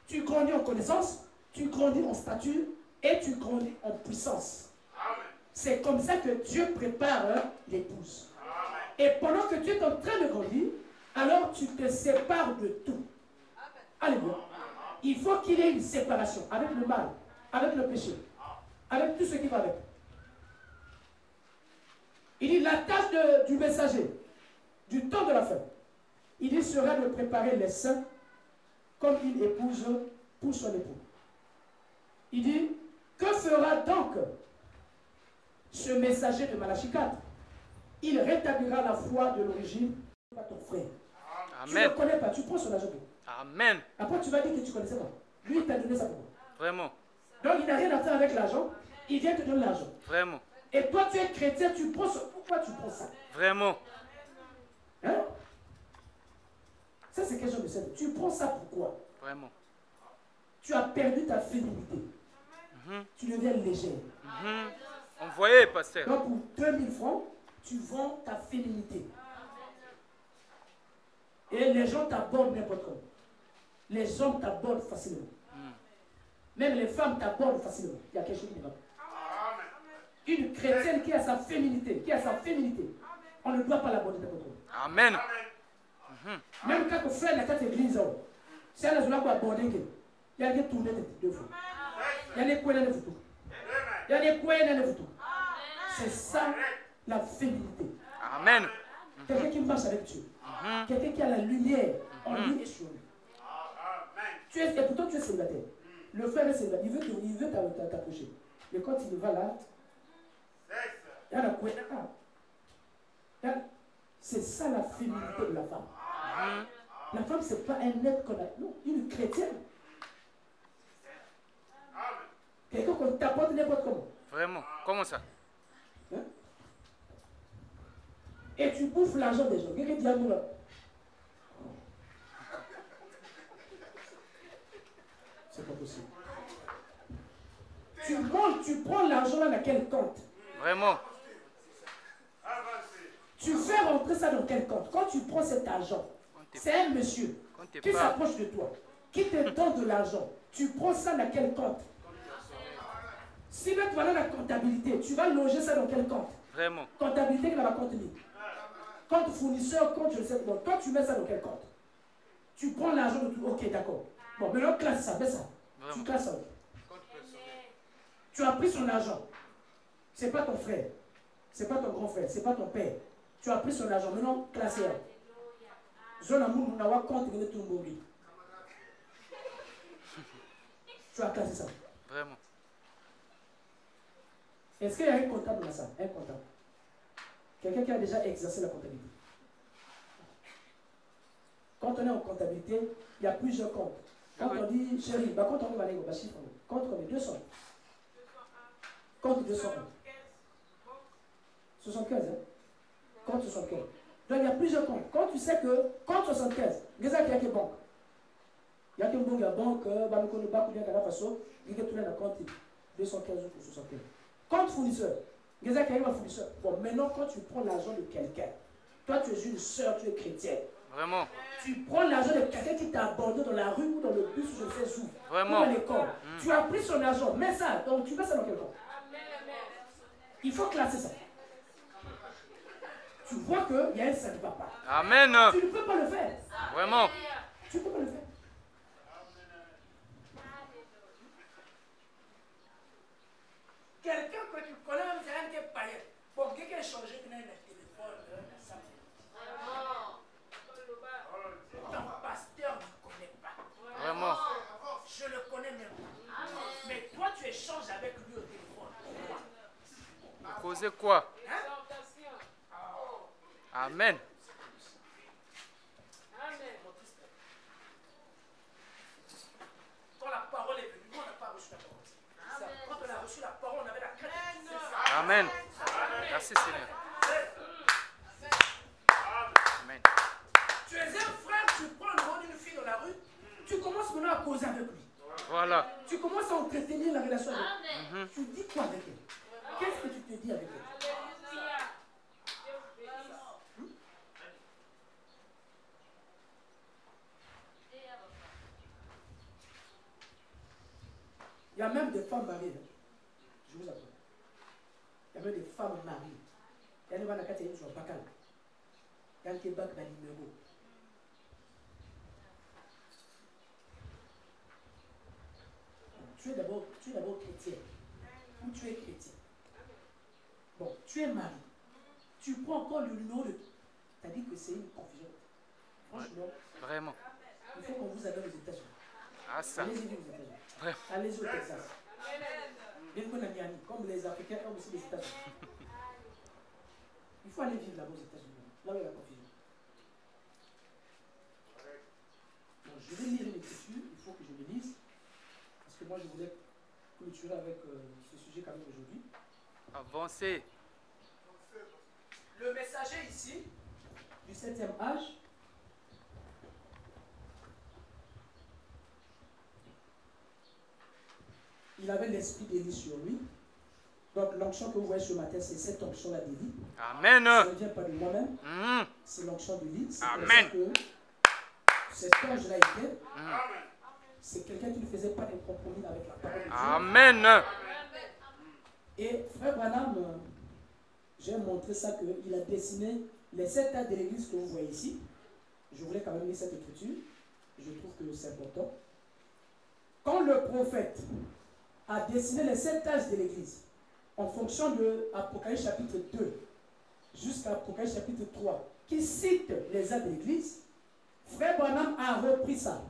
Tu grandis en connaissance, tu grandis en stature et tu grandis en puissance. C'est comme ça que Dieu prépare l'épouse. Et pendant que tu es en train de grandir, alors tu te sépares de tout. Alléluia. Il faut qu'il y ait une séparation avec le mal, avec le péché, avec tout ce qui va avec. Il dit la tâche du messager, du temps de la fin, il dit sera de préparer les saints comme une épouse pour son époux. Il dit, que fera donc ce messager de Malachie 4? Il rétablira la foi de l'origine à ton frère. Amen. Tu ne le connais pas, tu prends son argent. Amen. Après, tu vas dire que tu ne connaissais pas. Lui, il t'a donné ça pour moi. Vraiment. Donc, il n'a rien à faire avec l'argent. Il vient te donner l'argent. Vraiment. Et toi, tu es chrétien, tu prends ça. Pourquoi tu prends ça? Vraiment. Hein? Ça, c'est quelque chose de simple. Tu prends ça pourquoi? Vraiment. Tu as perdu ta féminité. Tu deviens légère. Envoyez, pasteur. Donc, pour 2000 francs, tu vends ta féminité. Et les gens t'abordent n'importe comment. Les hommes t'abordent facilement. Même les femmes t'abordent facilement. Il y a quelque chose qui ne va pas. Une chrétienne qui a sa féminité, on ne doit pas l'aborder n'importe comment. Amen. Même quand on fait la 4 églises, si elle a abordé, il y a des tournées de fois. Il y a des coins de photos. Il y a des coins de photos. C'est ça la féminité. Amen. Quelqu'un qui marche avec Dieu. Quelqu'un qui a la lumière en lui et sur lui. Et pourtant tu es célibataire. Le frère est célibataire. Il veut t'approcher. Mais quand il va là, il y a la coin. C'est ça la féminité de la femme. La femme, ce n'est pas un être qu'on a. Non, une chrétienne. Quelqu'un qu'on t'apporte n'importe comment. Vraiment. Comment ça? Hein? Et tu bouffes l'argent des gens. Quelqu'un dit à nous là. C'est pas possible. Tu montes, tu prends l'argent là dans quel compte? Vraiment. Tu fais rentrer ça dans quel compte? Quand tu prends cet argent, c'est un monsieur qui s'approche de toi, qui te donne de l'argent. Tu prends ça dans quel compte? Si maintenant tu vas dans la comptabilité, tu vas loger ça dans quel compte? Vraiment. Comptabilité, il va compte libre. Compte fournisseur, compte je ne sais pas. Toi, tu mets ça dans quel compte? Tu prends l'argent de tout. Ok, d'accord. Bon, maintenant classe ça, mets ça. Vraiment. Tu classes ça. Tu as pris son argent. Ce n'est pas ton frère. Ce n'est pas ton grand frère. Ce n'est pas ton père. Tu as pris son argent. Maintenant, classez ça. Zone amour, nous n'avons compte de tout le monde. Tu as classé ça. Vraiment. Est-ce qu'il y a un comptable dans ça? Un comptable. Quelqu'un qui a déjà exercé la comptabilité. Quand on est en comptabilité, il y a plusieurs comptes. Quand on dit, chérie, bah, quand on va aller au chiffre, compte combien? 200. Compte 200. 75, hein? Compte 75. Donc il y a plusieurs comptes. Quand tu sais que compte 75, il y a quelques banques. Il y a quelques banques, il y a banque, il y a tout le compte 215 ou 75. Compte fournisseur, il y a quelques fournisseurs. Bon, maintenant quand tu prends l'argent de quelqu'un, toi tu es une soeur, tu es chrétienne. Vraiment. Tu prends l'argent de quelqu'un qui t'a abandonné dans la rue ou dans le bus ou je ne sais où. Vraiment. Ou dans l'école. Tu as pris son argent, mets ça. Donc tu mets ça dans quel compte? Il faut classer ça. Tu vois qu'il y a un ça ne va pas. Amen. Tu ne peux pas le faire. Vraiment. Tu ne peux pas le faire. Quelqu'un que tu connais, même quelqu'un qui est païen. Bon, quelqu'un a changé, qui a un téléphone, ça. Ton pasteur ne connaît pas. Vraiment. Je le connais même. Mais toi, tu échanges avec lui au téléphone. Vous causez quoi? Hein? Amen. Quand la parole est venue, nous, on n'a pas reçu la parole. Quand on a reçu la parole, on avait la crainte. Amen. Merci Seigneur. Amen. Tu es un frère, tu prends le nom d'une fille dans la rue, tu commences maintenant à causer avec lui. Voilà. Tu commences à entretenir la relation avec lui. Tu dis quoi avec elle? Qu'est-ce que tu te dis avec elle? Il y a même des femmes mariées. Je vous apprends. Il y a même des femmes mariées. Il y a des femmes qui sont bakal. Il y a des femmes qui sont numéro. Tu es d'abord chrétien. Ou tu es chrétien. Bon, tu es marié. Tu prends encore le numéro de. Tu as dit que c'est une confusion. Franchement, Vraiment. il faut qu'on vous amène aux États-Unis. Ah ça. Allez-y aux États-Unis. Vraiment. Allez-y au Texas. Bien qu'on a Miami, comme les Africains ont aussi les États-Unis. Il faut aller vivre là-bas aux États-Unis. Là où il y a la confusion. Bon, je vais lire une écriture, il faut que je le lise. Parce que moi, je voulais clôturer avec ce sujet quand même aujourd'hui. Avancez. Le messager ici, du 7e âge, il avait l'esprit d'Élie sur lui. Donc l'onction que vous voyez ce matin, c'est cette onction-là d'Élie. Amen. Ça ne vient pas de moi-même, Mhm. c'est l'onction d'Élie. C'est pour Amen. ça que cet ange-là était. C'est quelqu'un qui ne faisait pas de compromis avec la parole de Dieu. Amen. Et frère Branham, j'ai montré ça qu'il a dessiné les 7 âges de l'église que vous voyez ici. Je voulais quand même lire cette écriture. Je trouve que c'est important. Quand le prophète a dessiné les 7 âges de l'église, en fonction de Apocalypse chapitre 2 jusqu'à Apocalypse chapitre 3, qui cite les âges de l'église, frère Branham a repris ça.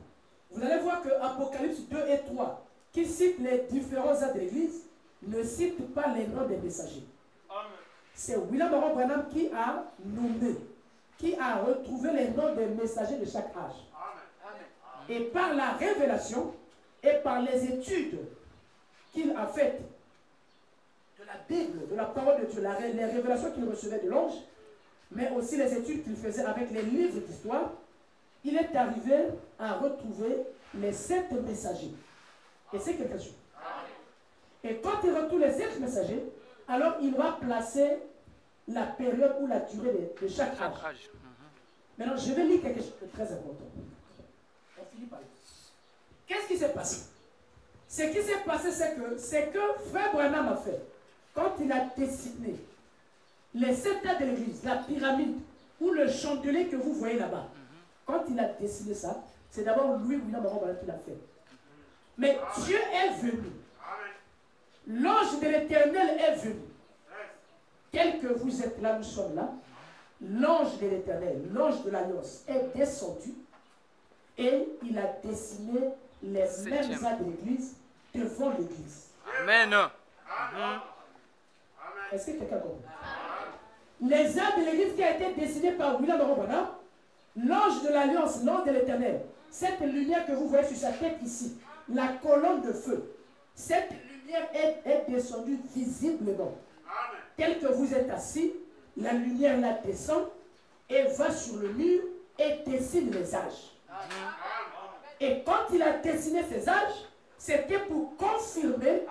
Vous allez voir que Apocalypse 2 et 3, qui citent les différents âges de l'église, ne citent pas les noms des messagers. C'est William Baron Branham qui a nommé, qui a retrouvé les noms des messagers de chaque âge. Et par la révélation et par les études qu'il a faites de la Bible, de la parole de Dieu, les révélations qu'il recevait de l'ange, mais aussi les études qu'il faisait avec les livres d'histoire, il est arrivé à retrouver les 7 messagers. Et c'est quelque chose. Et quand il retrouve les 7 messagers, alors il va placer la période ou la durée de chaque âge. Maintenant, je vais lire quelque chose de très important. On finit par là. Qu'est-ce qui s'est passé? Ce qui s'est passé, c'est que Frère Branham a fait, quand il a dessiné les 7 tas de l'église, la pyramide ou le chandelier que vous voyez là-bas, quand il a dessiné ça, c'est d'abord lui, William Branham qui l'a fait. Mais Dieu est venu. L'ange de l'Éternel est venu. Tel que vous êtes là, nous sommes là. L'ange de l'Éternel, l'ange de l'Alliance est descendu et il a dessiné les mêmes actes de l'église devant l'église. Amen. Est-ce que quelqu'un comprend? Les actes de l'église qui a été dessiné par William Branham, l'ange de l'Alliance, l'ange de l'Éternel, cette lumière que vous voyez sur sa tête ici, la colonne de feu, cette lumière est descendue visiblement. Tel que vous êtes assis, la lumière la descend et va sur le mur et dessine les âges. Et quand il a dessiné ces âges, c'était pour confirmer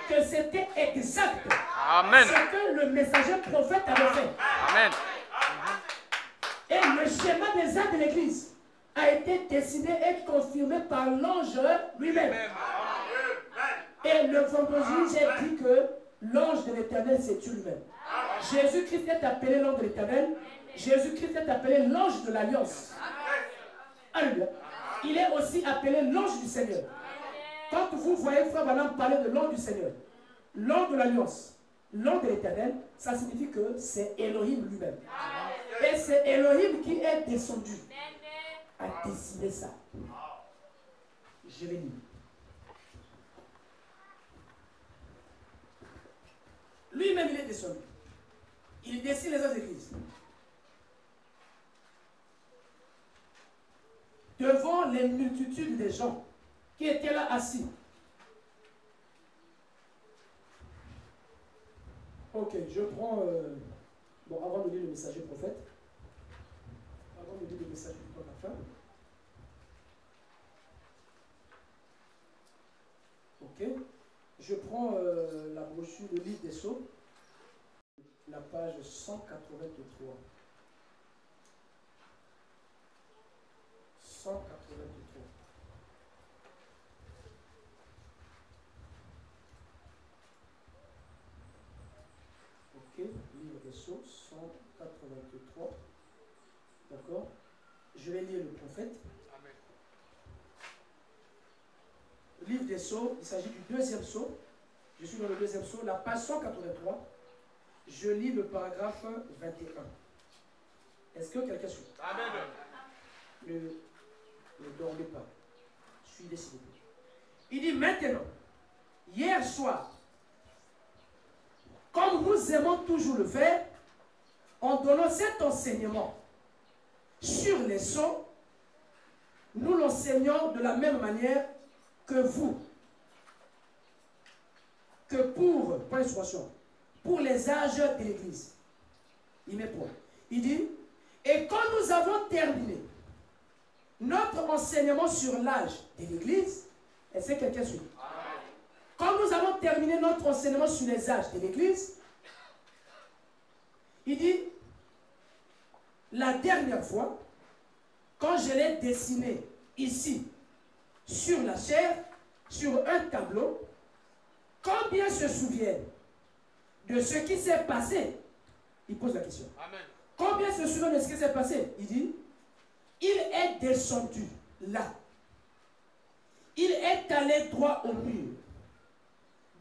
que c'était exact. Amen. Ce que le messager prophète avait fait. Amen. Et le schéma des actes de l'église a été dessiné et confirmé par l'ange lui-même. Et le vendredi, j'ai dit que l'ange de l'Éternel, c'est Dieu lui-même. Jésus-Christ est appelé l'ange de l'Éternel. Jésus-Christ est appelé l'ange de l'Alliance. Alléluia. Il est aussi appelé l'ange du Seigneur. Quand vous voyez Frère Branham parler de l'ange du Seigneur, l'ange de l'Alliance, l'ange de l'Éternel, ça signifie que c'est Elohim lui-même. Et c'est Elohim qui est descendu à dessiner ça. Je vais lire. Lui-même, il est descendu. Il dessine les autres églises. Devant les multitudes des gens qui étaient là assis. Ok, je prends... bon, avant de lire le messager prophète, avant de lire le messager du temps de la fin. Ok, je prends la brochure, le livre des Sceaux, la page 183. 183. Ok, livre des Sceaux, 183. D'accord. Je vais lire le prophète. Amen. Livre des Sceaux, il s'agit du deuxième sceau. Je suis dans le deuxième sceau, la page 183. Je lis le paragraphe 21. Est-ce que quelqu'un suit? Amen. Ne dormez pas. Suivez s'il vous plaît. Il dit maintenant, hier soir, comme nous aimons toujours le faire, en donnant cet enseignement sur les sceaux, nous l'enseignons de la même manière que vous. Que pour les âges de l'Église. Il met point. Il dit, et quand nous avons terminé notre enseignement sur l'âge de l'Église, est-ce que quelqu'un suit? Quand nous avons terminé notre enseignement sur les âges de l'Église, il dit, la dernière fois, quand je l'ai dessiné ici, sur la chair, sur un tableau, combien se souviennent de ce qui s'est passé? Il pose la question. Amen. Combien se souviennent de ce qui s'est passé? Il dit, il est descendu là. Il est allé droit au mur.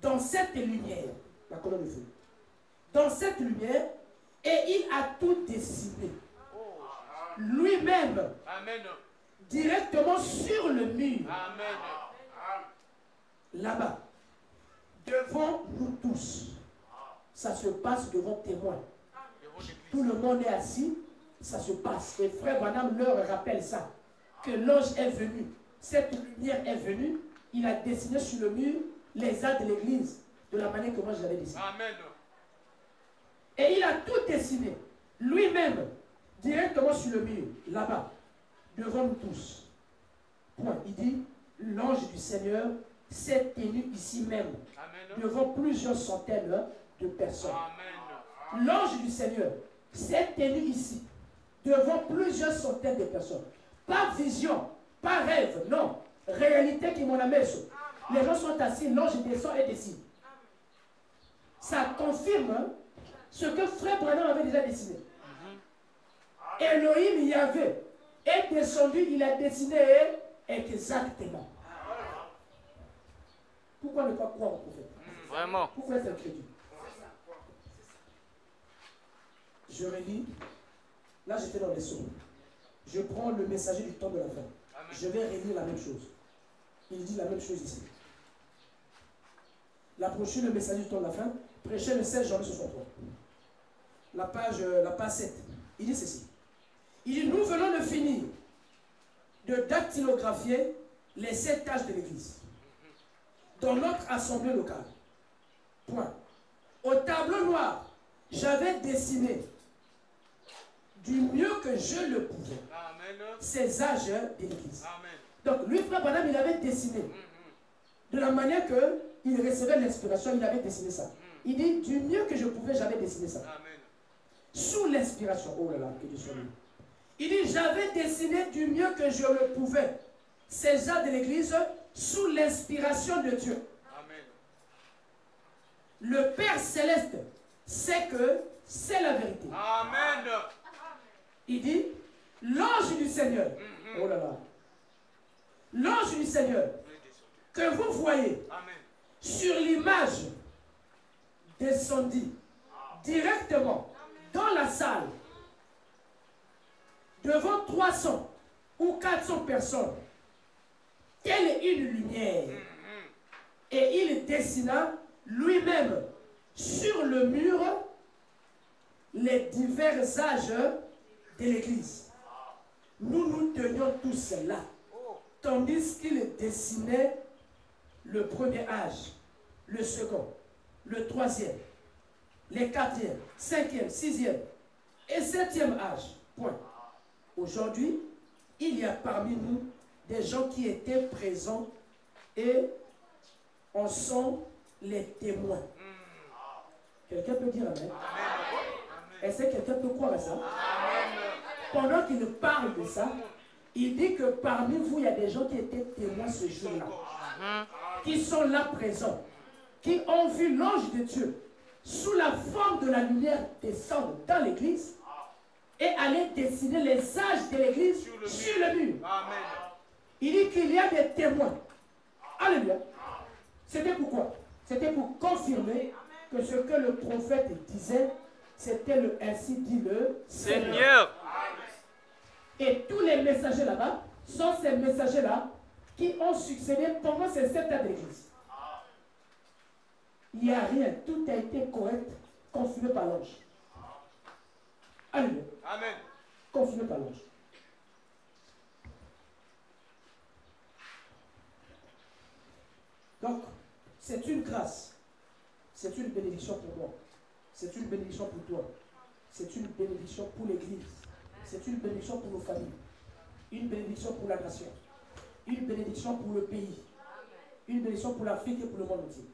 Dans cette lumière, la colonne de feu. Dans cette lumière, et il a tout dessiné. Lui-même. Amen. Directement sur le mur. Amen. Là-bas. Devant nous tous. Ça se passe devant témoins. Tout le monde est assis. Ça se passe. Et Frère Branham leur rappelle ça. Que l'ange est venu. Cette lumière est venue. Il a dessiné sur le mur les actes de l'église. De la manière que moi je l'avais dessiné. Amen. Et il a tout dessiné. Lui-même. Directement sur le mur. Là-bas. Devant nous tous. Point. Il dit, l'ange du Seigneur s'est tenu ici même. Amen. Devant plusieurs centaines de personnes. Amen. L'ange du Seigneur s'est tenu ici, devant plusieurs centaines de personnes. Pas vision, pas rêve, non. Réalité qui m'en a mis. Les gens sont assis, l'ange descend et dessine. Ça confirme ce que Frère Branham avait déjà dessiné. Elohim Yahvé est descendu, il a dessiné exactement. Pourquoi ne pas croire au prophète? Vraiment. Pourquoi être incrédule? Je relis. Là, j'étais dans les sceaux. Je prends le messager du temps de la fin. Je vais relire la même chose. Il dit la même chose ici. La brochure, le messager du temps de la fin, prêché le 16 janvier 63. La page 7. Il dit ceci. Il dit, nous venons de finir de dactylographier les 7 tâches de l'Église dans notre assemblée locale. Point. Au tableau noir, j'avais dessiné du mieux que je le pouvais ces âges de l'Église. Donc, lui, Frère Branham, il avait dessiné de la manière qu'il recevait l'inspiration, il avait dessiné ça. Il dit, du mieux que je pouvais, j'avais dessiné ça. Sous l'inspiration. Oh là là, que Dieu soit loué. Il dit, j'avais dessiné du mieux que je le pouvais ces âges de l'Église sous l'inspiration de Dieu. Amen. Le Père Céleste sait que c'est la vérité. Amen. Il dit, l'ange du Seigneur, oh là là, l'ange du Seigneur que vous voyez Amen. sur l'image descendit directement dans la salle devant 300 ou 400 personnes, telle une lumière. Et il dessina lui-même sur le mur les divers âges de l'Église. Nous nous tenions tous là, tandis qu'il dessinait le premier âge, le second, le troisième, le quatrième, cinquième, sixième et septième âge. Point. Aujourd'hui, il y a parmi nous des gens qui étaient présents et en sont les témoins. Quelqu'un peut dire Amen? Est-ce que quelqu'un peut croire à ça? Pendant qu'il parle de ça, il dit que parmi vous, il y a des gens qui étaient témoins ce jour-là, qui sont là présents, qui ont vu l'ange de Dieu sous la forme de la lumière descendre dans l'église et aller dessiner les âges de l'église sur le mur. Amen. Il dit qu'il y a des témoins. Alléluia. C'était pourquoi? C'était pour confirmer que ce que le prophète disait, c'était le ainsi dit le Seigneur. Et tous les messagers là-bas sont ces messagers-là qui ont succédé pendant ces 7 ans d'église. Il n'y a rien, tout a été correct, confirmé par l'ange. Alléluia. Amen. Confirmé par l'ange. Donc, c'est une grâce, c'est une bénédiction pour moi, c'est une bénédiction pour toi, c'est une bénédiction pour l'Église, c'est une bénédiction pour nos familles, une bénédiction pour la nation, une bénédiction pour le pays, une bénédiction pour l'Afrique et pour le monde entier.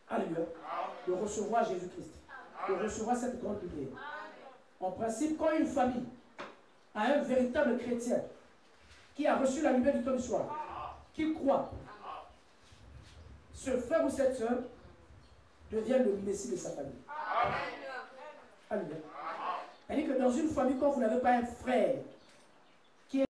Alléluia. De recevoir Jésus-Christ, de recevoir cette grande lumière. En principe, quand une famille a un véritable chrétien qui a reçu la lumière du temps du soir, qui croit, ce frère ou cette soeur devient le Messie de sa famille. Alléluia. C'est-à-dire que dans une famille, quand vous n'avez pas un frère